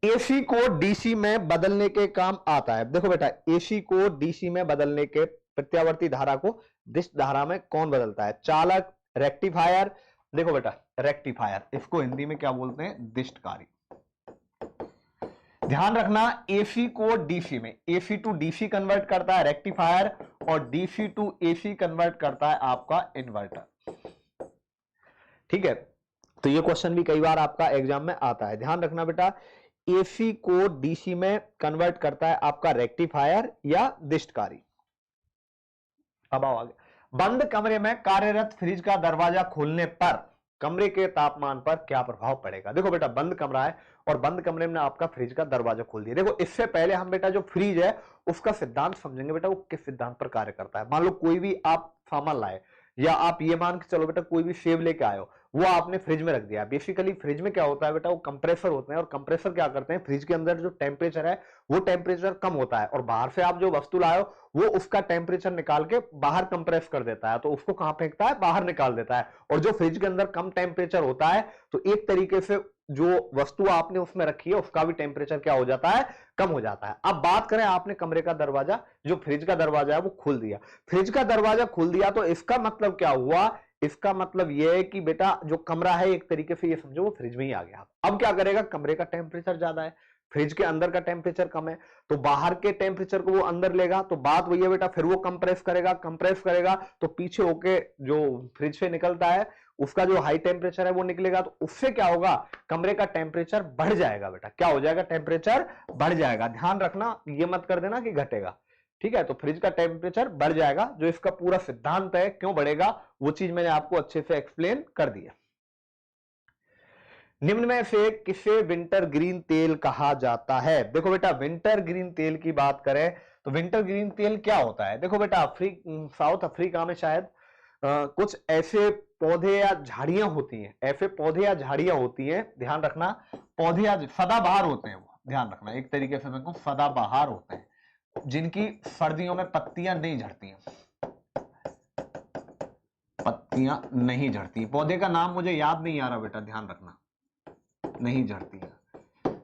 एसी को डीसी में बदलने के काम आता है। देखो बेटा, एसी को डीसी में बदलने के प्रत्यावर्ती धारा को दिश धारा में कौन बदलता है, चालक, रेक्टिफायर। देखो बेटा, रेक्टिफायर, इसको हिंदी में क्या बोलते हैं, दिष्टकारी। ध्यान रखना, एसी को डीसी में, एसी टू डीसी कन्वर्ट करता है रेक्टिफायर, और डीसी टू एसी कन्वर्ट करता है आपका इन्वर्टर। ठीक है, तो ये क्वेश्चन भी कई बार आपका एग्जाम में आता है, ध्यान रखना बेटा। एसी को डीसी में कन्वर्ट करता है आपका रेक्टिफायर या दिष्टकारी। अब आओ आगे। बंद कमरे में कार्यरत फ्रिज का दरवाजा खोलने पर कमरे के तापमान पर क्या प्रभाव पड़ेगा। देखो बेटा, बंद कमरा है और बंद कमरे में आपका फ्रिज का दरवाजा खोल दिया। देखो, इससे पहले हम बेटा जो फ्रिज है उसका सिद्धांत समझेंगे बेटा, वो किस सिद्धांत पर कार्य करता है। मान लो कोई भी आप सामान लाए, या आप ये मान के चलो बेटा कोई भी सेब लेके आए हो, वो आपने फ्रिज में रख दिया। बेसिकली फ्रिज में क्या होता है बेटा, वो कंप्रेसर होते हैं, और कंप्रेसर क्या करते हैं, फ्रिज के अंदर जो टेम्परेचर है वो टेम्परेचर कम होता है, और बाहर से आप जो वस्तु लाए हो वो उसका टेम्परेचर निकाल के बाहर कंप्रेस कर देता है, तो उसको कहां फेंकता है, बाहर निकाल देता है। और जो फ्रिज के अंदर कम टेम्परेचर होता है, तो एक तरीके से जो वस्तु आपने उसमें रखी है उसका भी टेम्परेचर क्या हो जाता है, कम हो जाता है। अब बात करें, आपने कमरे का दरवाजा, जो फ्रिज का दरवाजा है वो खोल दिया, फ्रिज का दरवाजा खोल दिया, तो इसका मतलब क्या हुआ, इसका मतलब यह है कि बेटा जो कमरा है एक तरीके से ये समझो वो फ्रिज में ही आ गया। अब क्या करेगा, कमरे का टेम्परेचर ज्यादा है, फ्रिज के अंदर का टेम्परेचर कम है, तो बाहर के टेम्परेचर को वो अंदर लेगा, तो बात वही है बेटा, फिर वो कंप्रेस करेगा तो पीछे होके जो फ्रिज से निकलता है उसका जो हाई टेम्परेचर है वो निकलेगा, तो उससे क्या होगा, कमरे का टेम्परेचर बढ़ जाएगा बेटा। क्या हो जाएगा, टेम्परेचर बढ़ जाएगा। ध्यान रखना, ये मत कर देना कि घटेगा, ठीक है। तो फ्रिज का टेम्परेचर बढ़ जाएगा, जो इसका पूरा सिद्धांत है क्यों बढ़ेगा वो चीज मैंने आपको अच्छे से एक्सप्लेन कर दिया। निम्न में से किसे विंटर ग्रीन तेल कहा जाता है। देखो बेटा, विंटर ग्रीन तेल की बात करें तो विंटर ग्रीन तेल क्या होता है। देखो बेटा, साउथ अफ्रीका में शायद कुछ ऐसे पौधे या झाड़ियां होती हैं, ऐसे पौधे या झाड़ियां होती हैं, ध्यान रखना, पौधे या सदाबहार होते हैं वो, ध्यान रखना, एक तरीके से मैं कहूं सदाबहार होते हैं, जिनकी सर्दियों में पत्तियां नहीं झड़ती हैं, पत्तियां नहीं झड़ती। पौधे का नाम मुझे याद नहीं आ रहा बेटा, ध्यान रखना, नहीं झड़ती है,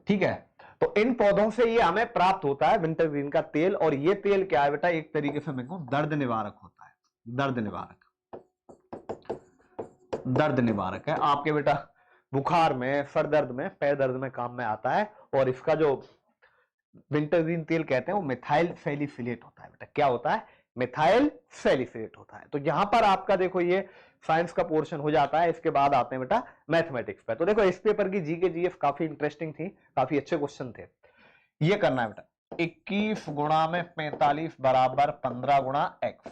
ठीक है। तो इन पौधों से ये हमें प्राप्त होता है विंटर ग्रीन का तेल, और ये तेल क्या है बेटा, एक तरीके से मैं कहूं दर्द निवारक होता है, दर्द निवारक, दर्द निवारक है आपके बेटा बुखार में, सर दर्द में, पैर दर्द में काम में आता है। और इसका जो विंटर ग्रीन तेल कहते हैं वो मिथाइल सैलिसिलेट होता है बेटा। क्या होता है, मिथाइल सैलिसिलेट होता है। तो यहां पर आपका देखो ये साइंस का पोर्शन हो जाता है, इसके बाद आते हैं बेटा मैथमेटिक्स पे। तो देखो इस पेपर की जीके जीएफ काफी इंटरेस्टिंग थी, काफी अच्छे क्वेश्चन थे। ये करना है बेटा, 21 गुणा में 45 बराबर 15 गुणा एक्स,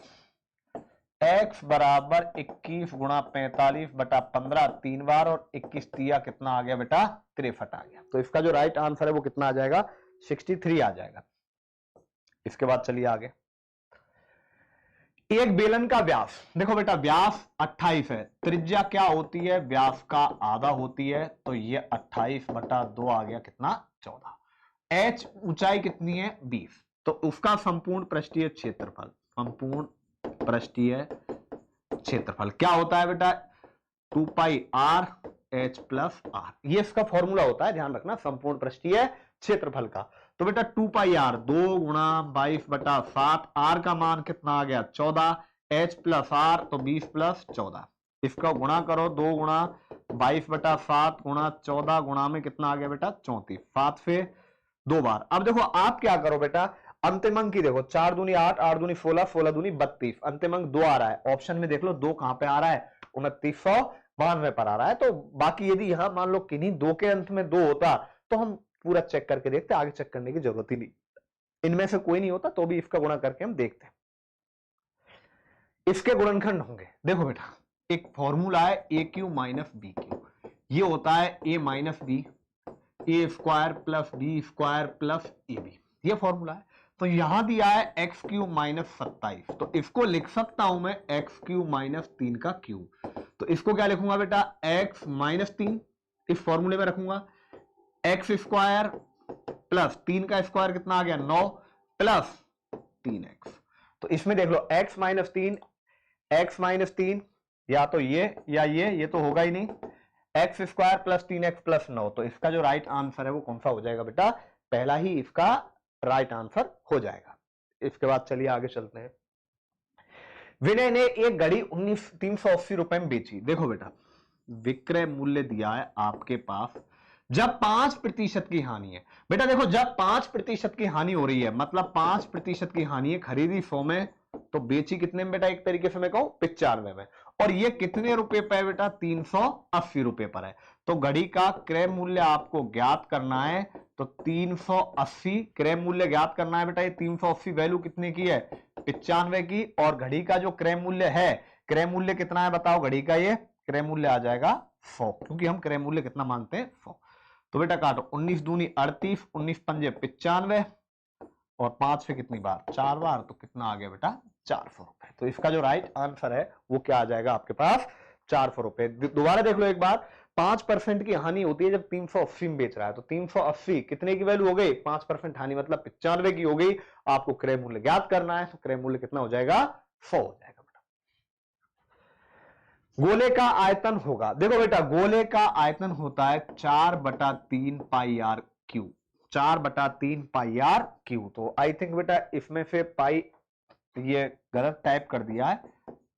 एक्स बराबर 21 गुणा 45 बटा 15 तीन बार, और 21 दिया कितना आ गया बेटा, 63 आ गया। तो इसका जो राइट आंसर है वो कितना आ जाएगा, 63 आ जाएगा। इसके बाद चलिए आगे। एक बेलन का व्यास, देखो बेटा व्यास 28 है, त्रिज्या क्या होती है, व्यास का आधा होती है, तो ये 28 बटा 2 आ गया कितना, 14। एच ऊंचाई कितनी है, 20, तो उसका संपूर्ण पृष्ठीय क्षेत्रफल, संपूर्ण पृष्ठीय क्षेत्रफल क्या होता है बेटा, 2 पाई आर एच प्लस आर, ये इसका फॉर्मूला होता है, ध्यान रखना, संपूर्ण पृष्ठीय क्षेत्रफल का। तो बेटा 2 पाई आर 2 गुणा 22 बटा 7, आर का मान कितना आ गया 14, एच प्लस आर तो 20 प्लस 14, इसका गुणा करो, 2 गुणा 22 बटा 7 गुणा 14 गुणा में कितना आ गया बेटा 34, 7 से 2 बार। अब देखो आप क्या करो बेटा, अंतिम अंक की देखो, 4 दूनी 8, 8 दूनी 16, 16 दूनी 32, अंतिम अंक 2 आ रहा है, ऑप्शन में देख लो 2 कहां पे आ रहा है, 2992 पर आ रहा है। तो बाकी यदि यहां मान लो किन्हीं 2 के अंत में 2 होता तो हम पूरा चेक करके देखते, आगे चेक करने की जरूरत ही नहीं, इनमें से कोई नहीं होता तो भी इसका गुणा करके हम देखते हैं। इसके गुणनखंड होंगे। देखो बेटा, एक फॉर्मूला है A cube minus B cube, ये होता है A minus B, A square plus B square plus A B, ये फॉर्मूला है। तो यहां दिया है एक्स क्यू माइनस 27, तो इसको लिख सकता हूं मैं एक्स क्यू माइनस 3 का क्यूब। तो इसको क्या लिखूंगा बेटा, एक्स माइनस 3 इस फॉर्मूले में रखूंगा, एक्स स्क्वायर प्लस 3 का स्क्वायर कितना आ गया 9 प्लस 3x। तो इसमें देख लो x माइनस 3, एक्स माइनस 3, या तो ये या ये तो होगा ही नहीं, x square plus 3x plus 9। तो इसका जो राइट आंसर है वो कौन सा हो जाएगा बेटा, पहला ही इसका राइट आंसर हो जाएगा। इसके बाद चलिए आगे चलते हैं। विनय ने एक घड़ी 380 रुपए में बेची। देखो बेटा, विक्रय मूल्य दिया है आपके पास जब 5% की हानि है। बेटा देखो, जब 5% की हानि हो रही है, मतलब 5% की हानि है, खरीदी 100 में तो बेची कितने में बेटा, एक तरीके से मैं कहूं 95 में, और ये कितने रुपए पे है बेटा, 380 रुपए पर है। तो घड़ी का क्रय मूल्य आपको ज्ञात करना है, तो 380 क्रय मूल्य ज्ञात करना है बेटा। ये 380 वैल्यू कितने की है, 95 की, और घड़ी का जो क्रय मूल्य है, क्रय मूल्य कितना है बताओ घड़ी का, ये क्रय मूल्य आ जाएगा 100, क्योंकि हम क्रय मूल्य कितना मानते हैं 100। तो बेटा काटो, 19 दूनी 38, 19 पंजे 95, और 5 से कितनी बार, 4 बार, तो कितना आ गया बेटा 400 रुपए। तो इसका जो राइट आंसर है वो क्या आ जाएगा आपके पास, 400 रुपए। दोबारा देख लो एक बार, 5% की हानि होती है जब 380 में बेच रहा है, तो 380 कितने की वैल्यू हो गई, 5% हानि मतलब 95 की हो गई। आपको क्रय मूल्य ज्ञात करना है, तो क्रय मूल्य कितना हो जाएगा, 100 हो जाएगा। गोले का आयतन होगा, देखो बेटा गोले का आयतन होता है 4/3 pi r cube, 4/3 pi r cube. तो आई थिंक बेटा इसमें से पाई ये गलत टाइप कर दिया है,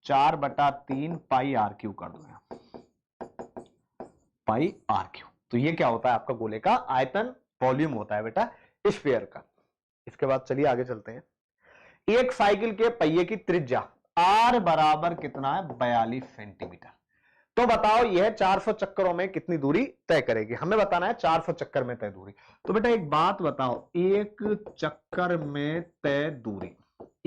4/3 पाई आर क्यू कर दो यहां, पाई आर क्यू। तो ये क्या होता है आपका गोले का आयतन, वॉल्यूम होता है बेटा स्फीयर का। इसके बाद चलिए आगे चलते हैं। एक साइकिल के पहिए की त्रिज्या आर बराबर कितना है, 42 सेंटीमीटर। तो बताओ यह 400 चक्करों में कितनी दूरी तय करेगी, हमें बताना है 400 चक्कर में तय दूरी। तो बेटा एक बात बताओ, एक चक्कर में तय दूरी,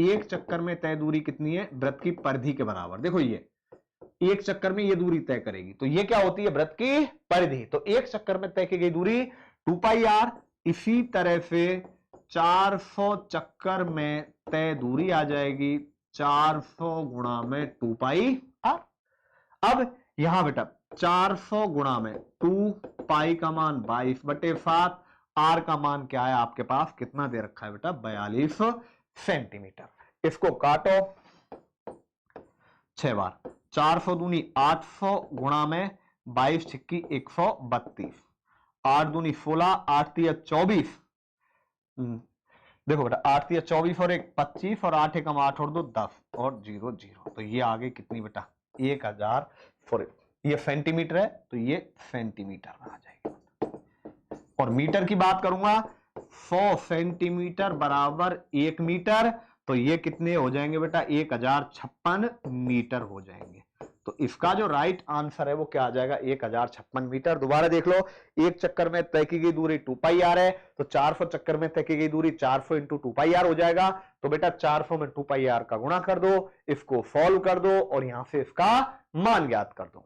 एक चक्कर में तय दूरी कितनी है, वृत्त की परिधि के बराबर। देखो ये एक चक्कर में ये दूरी तय करेगी, तो ये क्या होती है, वृत्त की परिधि। तो एक चक्कर में तय की गई दूरी 2 पाई आर। इसी तरह से 400 चक्कर में तय दूरी आ जाएगी 400 गुणा में 2 पाई आर। अब यहां बेटा 400 गुणा में 2 पाई का मान 22/7, आर का मान क्या है आपके पास, कितना दे रखा है बेटा, 42 सेंटीमीटर। इसको काटो 6 बार, 400 दूनी 800 गुणा में 22 छिक्की 132, 8 दूनी 16, 8 तिया 24, देखो बेटा 8 तिया 24 और 1 25, और 8 एकम 8 और 2 10, और 0 0। तो ये आगे कितनी बेटा 1000, सॉरी ये सेंटीमीटर है, तो ये सेंटीमीटर में आ जाएगी। और मीटर की बात करूंगा, 100 सेंटीमीटर बराबर 1 मीटर, तो ये कितने हो जाएंगे बेटा, 1056 मीटर हो जाएंगे। तो इसका जो राइट आंसर है वो क्या आ जाएगा, 1056 मीटर। दोबारा देख लो, एक चक्कर में तय की गई दूरी 2 पाई आर है, तो 400 चक्कर में तय की गई दूरी 400 इंटू 2 पाई आर हो जाएगा। तो बेटा 400 में 2 पाई आर का गुणा कर दो, इसको सॉल्व कर दो, और यहां से इसका मान ज्ञात कर दो।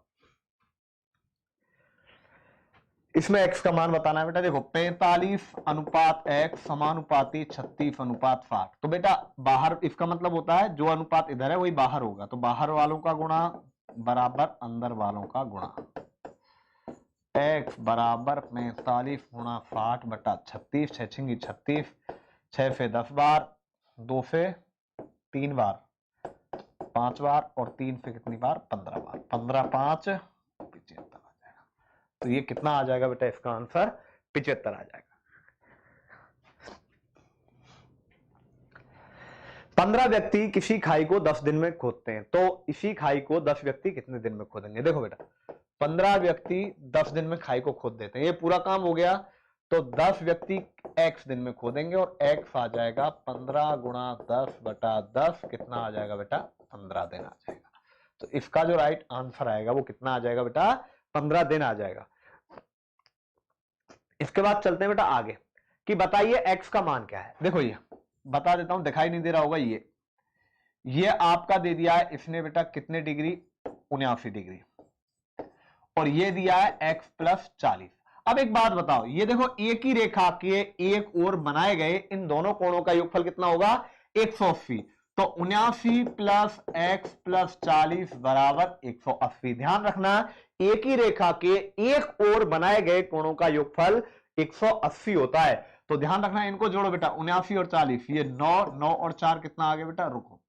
इसमें x का मान बताना है बेटा, देखो 45:x समानुपाती 36:60। तो बेटा बाहर, इसका मतलब होता है जो अनुपात इधर है वही बाहर होगा, तो बाहर वालों का गुणा बराबर अंदर वालों का गुणा, x बराबर 45 गुणा 60/36, 6 छिंगी 36, 6 से 10 बार, 2 से 3 बार 5 बार, और 3 से कितनी बार 15 बार, 15 5 75 आ जाएगा। तो ये कितना आ जाएगा बेटा, इसका आंसर 75 आ जाएगा। 15 व्यक्ति किसी खाई को 10 दिन में खोदते हैं, तो इसी खाई को 10 व्यक्ति कितने दिन में खोदेंगे। देखो बेटा 15 व्यक्ति 10 दिन में खाई को खोद देते हैं, ये पूरा काम हो गया। तो 10 व्यक्ति x दिन में खोदेंगे, और x आ जाएगा 15 गुणा 10/10, कितना आ जाएगा बेटा 15 दिन आ जाएगा। तो इसका जो राइट आंसर आएगा वो कितना आ जाएगा बेटा, 15 दिन आ जाएगा। इसके बाद चलते हैं बेटा आगे, कि बताइए x का मान क्या है। देखो ये बता देता हूं, दिखाई नहीं दे रहा होगा, ये आपका दे दिया है इसने बेटा कितने डिग्री, 79 डिग्री, और ये दिया है x प्लस 40। अब एक बात बताओ, ये देखो एक ही रेखा के एक ओर बनाए गए इन दोनों कोणों का योगफल कितना होगा, 180। तो 79 प्लस x प्लस 40 बराबर 180। ध्यान रखना, एक ही रेखा के एक ओर बनाए गए कोणों का योगफल 180 होता है। तो ध्यान रखना, इनको जोड़ो बेटा, 79 और 40, ये 9, 9 और 4 कितना आ गया बेटा, रुको,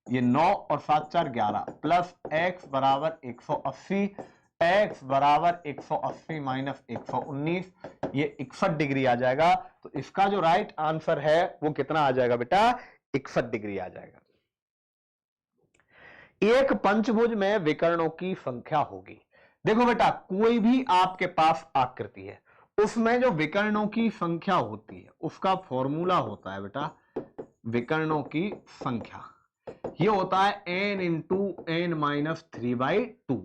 ये 9 और 7 4 11 प्लस x बराबर 180, x बराबर 180 माइनस 119, ये 61 डिग्री आ जाएगा। तो इसका जो राइट आंसर है वो कितना आ जाएगा बेटा, 61 डिग्री आ जाएगा। एक पंचभुज में विकर्णों की संख्या होगी। देखो बेटा, कोई भी आपके पास आकृति है, उसमें जो विकर्णों की संख्या होती है उसका फॉर्मूला होता है बेटा विकर्णों की संख्या। ये होता है n into N minus 3/2।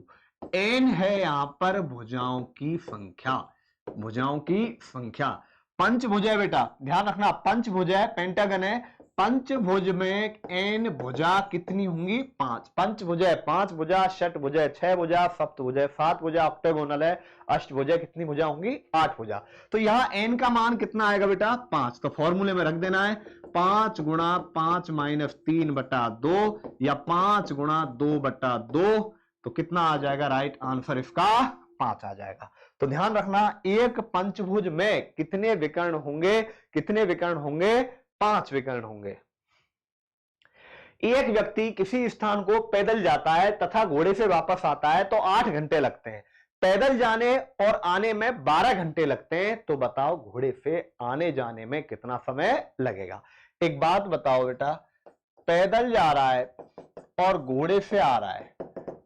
n है यहां पर भुजाओं की संख्या, भुजाओं की संख्या। पंचभुज है बेटा, ध्यान रखना, पंचभुज है, पेंटागन है, पंचभुज में n भुजा कितनी होंगी, 5। पंचभुज है, 5 भुजा, षटभुज है, 6 भुजा, सप्तभुज है, 7 भुजा, ऑक्टेगोनल है, अष्टभुज है, कितनी भुजा होंगी, 8 भुजा। तो यहां n का मान कितना आएगा बेटा, 5। तो फॉर्मूले में रख देना है 5 गुणा 5 माइनस 3/2 या 5 गुणा 2/2। तो कितना आ जाएगा, राइट आंसर इसका 5 आ जाएगा। तो ध्यान रखना, एक पंचभुज में कितने विकर्ण होंगे, कितने विकर्ण होंगे, 5 विकर्ण होंगे। एक व्यक्ति किसी स्थान को पैदल जाता है तथा घोड़े से वापस आता है तो 8 घंटे लगते हैं। पैदल जाने और आने में 12 घंटे लगते हैं, तो बताओ घोड़े से आने जाने में कितना समय लगेगा। एक बात बताओ बेटा, पैदल जा रहा है और घोड़े से आ रहा है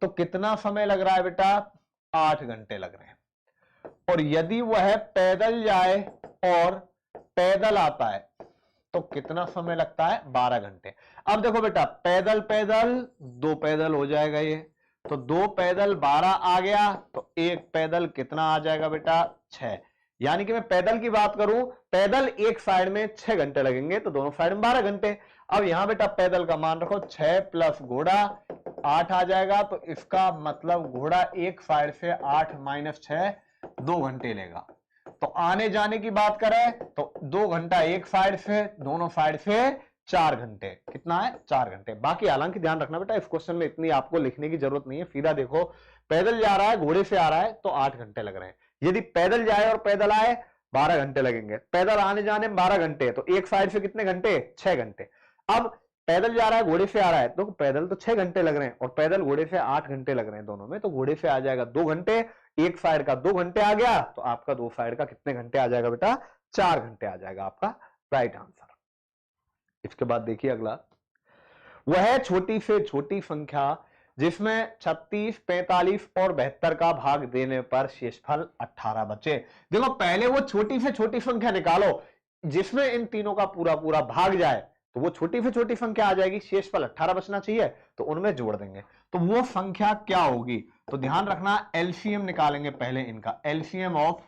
तो कितना समय लग रहा है बेटा, 8 घंटे लग रहे हैं। और यदि वह पैदल जाए और पैदल आता है तो कितना समय लगता है, 12 घंटे। अब देखो बेटा, पैदल पैदल 2 पैदल हो जाएगा ये, तो 2 पैदल 12 आ गया, तो 1 पैदल कितना आ जाएगा बेटा, 6। यानी कि मैं पैदल की बात करूं, पैदल एक साइड में 6 घंटे लगेंगे, तो दोनों साइड में 12 घंटे। अब यहां बेटा पैदल का मान रखो, 6 प्लस घोड़ा 8 आ जाएगा, तो इसका मतलब घोड़ा एक साइड से 8 माइनस 6 2 घंटे लेगा। तो आने जाने की बात करें तो 2 घंटा एक साइड से, दोनों साइड से 4 घंटे, कितना है, 4 घंटे। बाकी हालांकि ध्यान रखना बेटा, इस क्वेश्चन में इतनी आपको लिखने की जरूरत नहीं है, सीधा देखो, पैदल जा रहा है घोड़े से आ रहा है तो 8 घंटे लग रहे हैं। यदि पैदल जाए और पैदल आए 12 घंटे लगेंगे। पैदल आने जाने में 12 घंटे, तो एक साइड से कितने घंटे, 6 घंटे। अब पैदल जा रहा है घोड़े से आ रहा है, तो पैदल तो 6 घंटे लग रहे हैं और पैदल घोड़े से 8 घंटे लग रहे हैं दोनों में, तो घोड़े से आ जाएगा 2 घंटे, एक साइड का 2 घंटे आ गया, तो आपका 2 साइड का कितने घंटे आ जाएगा बेटा, 4 घंटे आ जाएगा आपका राइट आंसर। इसके बाद देखिए अगला, वह छोटी से छोटी संख्या जिसमें 36, 45 और 72 का भाग देने पर शेषफल 18 बचे। देखो पहले वो छोटी से छोटी संख्या निकालो जिसमें इन तीनों का पूरा पूरा भाग जाए, तो वो छोटी से छोटी संख्या आ जाएगी, शेषफल 18 बचना चाहिए, तो उनमें जोड़ देंगे। तो वो संख्या क्या होगी, तो ध्यान रखना, एलसीएम निकालेंगे पहले इनका, एलसीएम ऑफ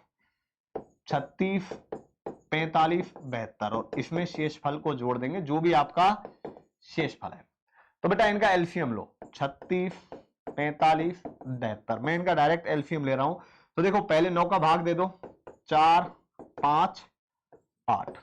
36, 45, 72 और इसमें शेषफल को जोड़ देंगे, जो भी आपका शेषफल है। तो बेटा इनका एलसीएम लो, 36, 45, 72। मैं इनका डायरेक्ट एलसीएम ले रहा हूं, तो देखो पहले 9 का भाग दे दो, 4, 5, 8।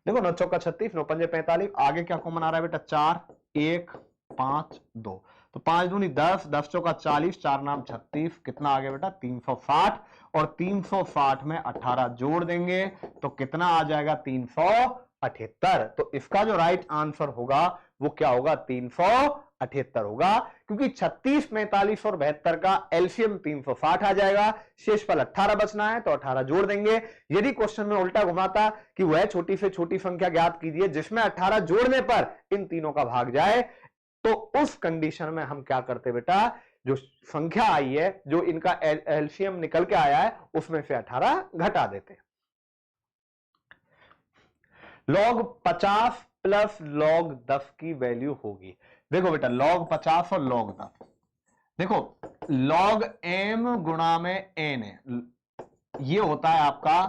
देखो 9 चौका 36, 9 पंजे 45, आगे क्या कॉमन आ रहा है बेटा, 4, 1, 5, 2, तो 5 दूनी 10, 10 चौका 40, 4 नाम 36, कितना आ गया बेटा, 360, और 360 में 18 जोड़ देंगे तो कितना आ जाएगा, 378। तो इसका जो राइट आंसर होगा वो क्या होगा, 378 होगा, क्योंकि 36, 45 और 72 का एलसीएम 360 आ जाएगा, शेषफल 18 बचना है तो 18 जोड़ देंगे। यदि क्वेश्चन में उल्टा घुमाता कि वह छोटी से छोटी संख्या ज्ञात कीजिए जिसमें 18 जोड़ने पर इन तीनों का भाग जाए, तो उस कंडीशन में हम क्या करते बेटा, जो संख्या आई है, जो इनका एलसीएम निकल के आया है, उसमें से 18 घटा देते। log 50 प्लस log 10 की वैल्यू होगी। देखो बेटा log 50 और log 10, देखो log m गुणा में n है, ये होता है आपका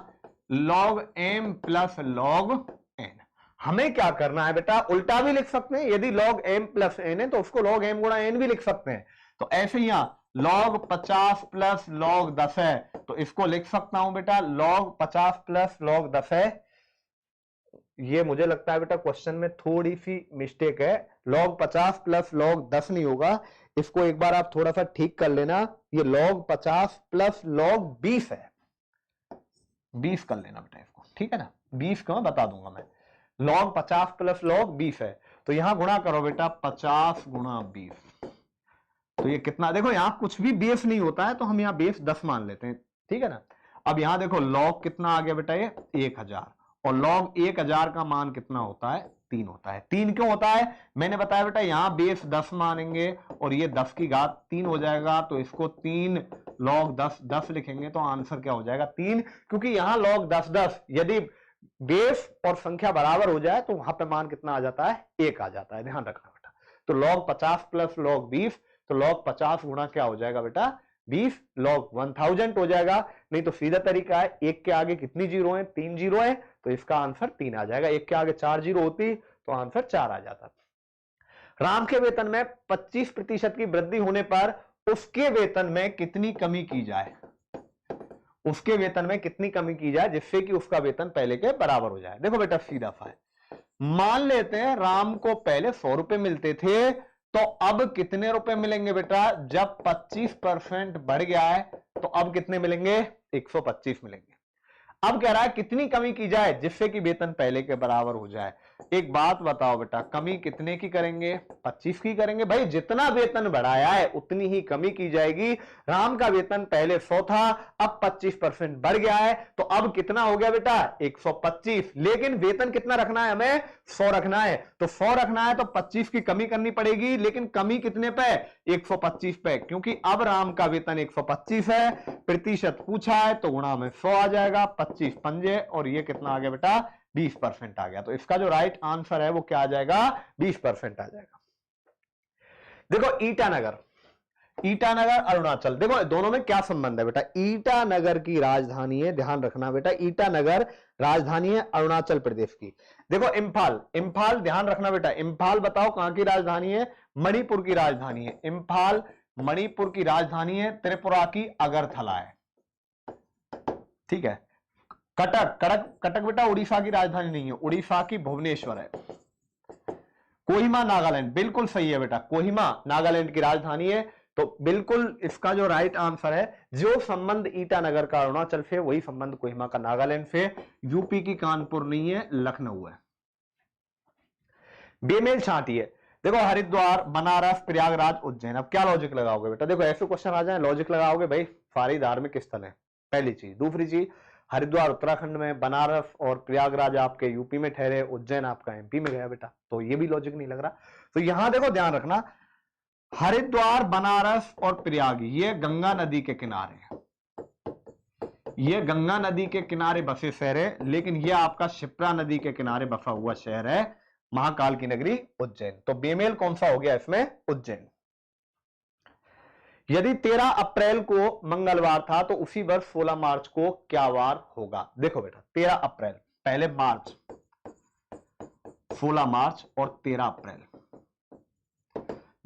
log m plus log n। हमें क्या करना है बेटा, उल्टा भी लिख सकते हैं, यदि log m प्लस n है तो उसको log m गुणा n भी लिख सकते हैं। तो ऐसे ही यहां log 50 प्लस log 10 है तो इसको लिख सकता हूं बेटा log 50 प्लस log 10 है। ये मुझे लगता है बेटा क्वेश्चन में थोड़ी सी मिस्टेक है, log 50 प्लस log 10 नहीं होगा, इसको एक बार आप थोड़ा सा ठीक कर लेना, ये log 50 प्लस log 20 है, 20 कर लेना बेटा इसको, ठीक है ना, 20 को मैं बता दूंगा मैं, log 50 प्लस log 20 है, तो यहां गुणा करो बेटा 50 गुणा 20, तो ये कितना, देखो यहां कुछ भी बेस नहीं होता है तो हम यहां बेस 10 मान लेते हैं, ठीक है ना। अब यहां देखो log कितना आ गया बेटा, ये 1000, और log 1000 का मान कितना होता है, 3 होता है। 3 क्यों होता है, मैंने बताया बेटा यहां बेस 10 मानेंगे और ये 10 की घात 3 हो जाएगा, तो इसको 3 log 10 लिखेंगे तो आंसर क्या हो जाएगा 3, क्योंकि यहां log 10 यदि बेस और संख्या बराबर हो जाए तो वहां पे मान कितना आ जाता है, 1 आ जाता है, ध्यान रखना बेटा। तो log 50 प्लस log 20, तो log 50 गुणा क्या हो जाएगा बेटा 20, log 1000 हो जाएगा। नहीं तो सीधा तरीका है, 1 के आगे कितनी जीरो है, 3 जीरो है, तो इसका आंसर 3 आ जाएगा। 1 के आगे 4 जीरो होती तो आंसर 4 आ जाता। राम के वेतन में 25% की वृद्धि होने पर उसके वेतन में कितनी कमी की जाए, उसके वेतन में कितनी कमी की जाए जिससे कि उसका वेतन पहले के बराबर हो जाए। देखो बेटा सीधा सा है, मान लेते हैं राम को पहले 100 रुपए मिलते थे, तो अब कितने रुपए मिलेंगे बेटा, जब 25% बढ़ गया है तो अब कितने मिलेंगे, 125 मिलेंगे। अब कह रहा है कितनी कमी की जाए जिससे कि वेतन पहले के बराबर हो जाए। एक बात बताओ बेटा, कमी कितने की करेंगे, 25 की करेंगे। भाई जितना वेतन बढ़ाया है उतनी ही कमी की जाएगी। राम का वेतन पहले 100 था, अब 25% बढ़ गया है, तो अब कितना हो गया बेटा 125, लेकिन वेतन कितना रखना है, हमें 100 रखना है। तो 100 रखना है तो 25 की कमी करनी पड़ेगी, लेकिन कमी कितने पे, 125 पे, क्योंकि अब राम का वेतन 125 है, प्रतिशत पूछा है तो गुणा में 100 आ जाएगा, 25 पंजे, और ये कितना आ गया बेटा 20% आ गया। तो इसका जो राइट आंसर है वो क्या आ जाएगा, 20% आ जाएगा। देखो ईटानगर, ईटानगर अरुणाचल, देखो दोनों में क्या संबंध है बेटा, ईटानगर की राजधानी है, ध्यान रखना बेटा, ईटानगर राजधानी है अरुणाचल प्रदेश की। देखो इम्फाल, इम्फाल ध्यान रखना बेटा, इम्फाल बताओ कहां की राजधानी है, मणिपुर की राजधानी है। इम्फाल मणिपुर की राजधानी है, त्रिपुरा की अगरतला है, ठीक है। कटक, कटक बेटा उड़ीसा की राजधानी नहीं है, उड़ीसा की भुवनेश्वर है। कोहिमा नागालैंड, बिल्कुल सही है बेटा, कोहिमा नागालैंड की राजधानी है। तो बिल्कुल इसका जो राइट आंसर है, जो संबंध ईटानगर का अरुणाचल से वही संबंध कोहिमा का नागालैंड से। यूपी की कानपुर नहीं है, लखनऊ है। बेमेल छांटी है, देखो हरिद्वार, बनारस, प्रयागराज, उज्जैन। अब क्या लॉजिक लगाओगे बेटा, देखो ऐसे क्वेश्चन आ जाए लॉजिक लगाओगे, भाई सारी धार्मिक स्थल है, पहली चीज। दूसरी चीज, हरिद्वार उत्तराखंड में, बनारस और प्रयागराज आपके यूपी में ठहरे, उज्जैन आपका एमपी में गया बेटा, तो ये भी लॉजिक नहीं लग रहा। तो यहां देखो ध्यान रखना, हरिद्वार, बनारस और प्रयाग ये गंगा नदी के किनारे है, ये गंगा नदी के किनारे बसे शहर है, लेकिन ये आपका शिप्रा नदी के किनारे बसा हुआ शहर है, महाकाल की नगरी उज्जैन। तो बेमेल कौन सा हो गया इसमें, उज्जैन। यदि 13 अप्रैल को मंगलवार था तो उसी वर्ष 16 मार्च को क्या वार होगा। देखो बेटा 13 अप्रैल, पहले मार्च, 16 मार्च और 13 अप्रैल।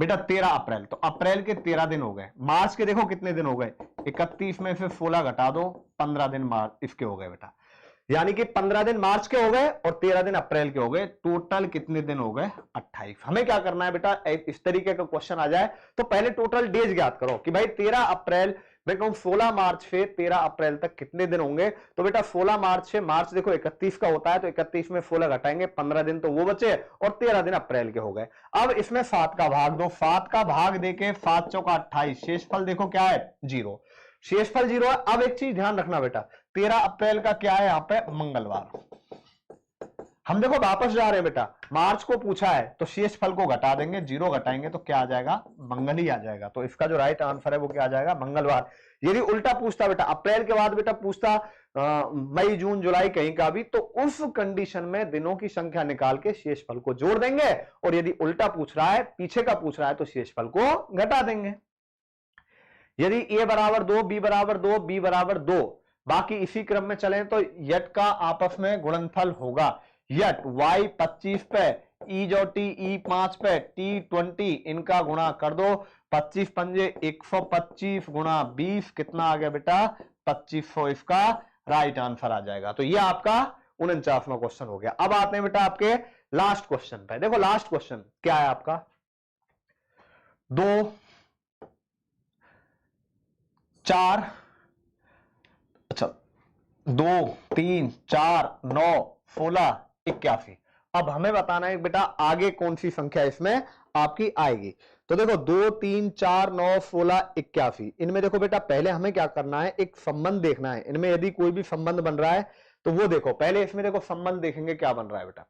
बेटा 13 अप्रैल, तो अप्रैल के 13 दिन हो गए, मार्च के देखो कितने दिन हो गए, 31 में से 16 घटा दो, 15 दिन मार्च इसके हो गए बेटा, यानी कि 15 दिन मार्च के हो गए और 13 दिन अप्रैल के हो गए, टोटल कितने दिन हो गए 28। हमें क्या करना है बेटा, इस तरीके का क्वेश्चन आ जाए तो पहले टोटल डेज ज्ञात करो कि भाई 13 अप्रैल, मैं कहूं 16 मार्च से 13 अप्रैल तक कितने दिन होंगे। तो बेटा 16 मार्च से, मार्च देखो 31 का होता है, तो 31 में 16 घटाएंगे, 15 दिन तो वो बचे और 13 दिन अप्रैल के हो गए। अब इसमें 7 का भाग दो, 7 का भाग देके 7 चौका 28, शेषफल देखो क्या है 0, शेषफल 0 है। अब एक चीज ध्यान रखना बेटा, 13 अप्रैल का क्या है, यहां पे मंगलवार। हम देखो वापस जा रहे हैं बेटा, मार्च को पूछा है तो शेषफल को घटा देंगे, 0 घटाएंगे तो क्या आ जाएगा, मंगल ही आ जाएगा। तो इसका जो राइट आंसर है वो क्या आ जाएगा, मंगलवार। यदि उल्टा पूछता बेटा, अप्रैल के बाद बेटा पूछता मई, जून, जुलाई कहीं का भी, तो उस कंडीशन में दिनों की संख्या निकाल के शेषफल को जोड़ देंगे, और यदि उल्टा पूछ रहा है, पीछे का पूछ रहा है, तो शेषफल को घटा देंगे। यदि a बराबर 2, b बराबर 2, b बराबर 2, बाकी इसी क्रम में चलें तो यट का आपस में गुणनफल होगा। यट y 25 पे, ई जो टी ई 5 पे, टी 20, इनका गुणा कर दो। 25 पंजे 125 गुणा 20 कितना आ गया बेटा 2500, इसका राइट आंसर आ जाएगा। तो ये आपका 49वां क्वेश्चन हो गया। अब आते हैं बेटा आपके लास्ट क्वेश्चन पे। देखो लास्ट क्वेश्चन क्या है आपका, 2 4, अच्छा 2 3 4 9 16 81। अब हमें बताना है बेटा आगे कौन सी संख्या इसमें आपकी आएगी। तो देखो 2 3 4 9 16 81, इनमें देखो बेटा पहले हमें क्या करना है, एक संबंध देखना है। इनमें यदि कोई भी संबंध बन रहा है तो वो देखो, पहले इसमें देखो संबंध देखेंगे क्या बन रहा है बेटा।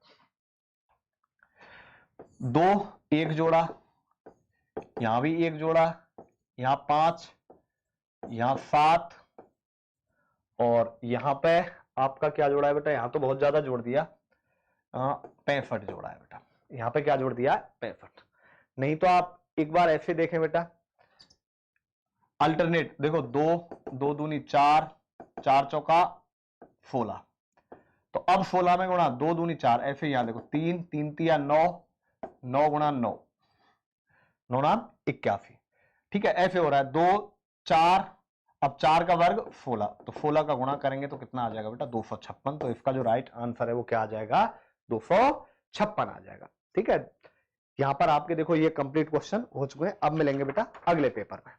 2 एक जोड़ा, यहां भी एक जोड़ा, यहां 5, यहां 7, और यहां पे आपका क्या जोड़ा है बेटा, यहां तो बहुत ज्यादा जोड़ दिया, 65 जोड़ा है बेटा। यहां पे क्या जोड़ दिया 65। नहीं तो आप एक बार ऐसे देखें बेटा, अल्टरनेट देखो, 2 2 दूनी 4, 4 चौका 16, तो अब 16 में गुणा 2 दूनी 4, ऐसे यहां देखो 3 3 तिया 9, 9 गुणा 9, 9 नाम 81। ठीक है, ऐसे हो रहा है 2 4, अब 4 का वर्ग 16, तो 16 का गुणा करेंगे तो कितना आ जाएगा बेटा 256। तो इसका जो राइट आंसर है वो क्या आ जाएगा 256 आ जाएगा। ठीक है, यहां पर आपके देखो ये कंप्लीट क्वेश्चन हो चुके हैं। अब मिलेंगे बेटा अगले पेपर में।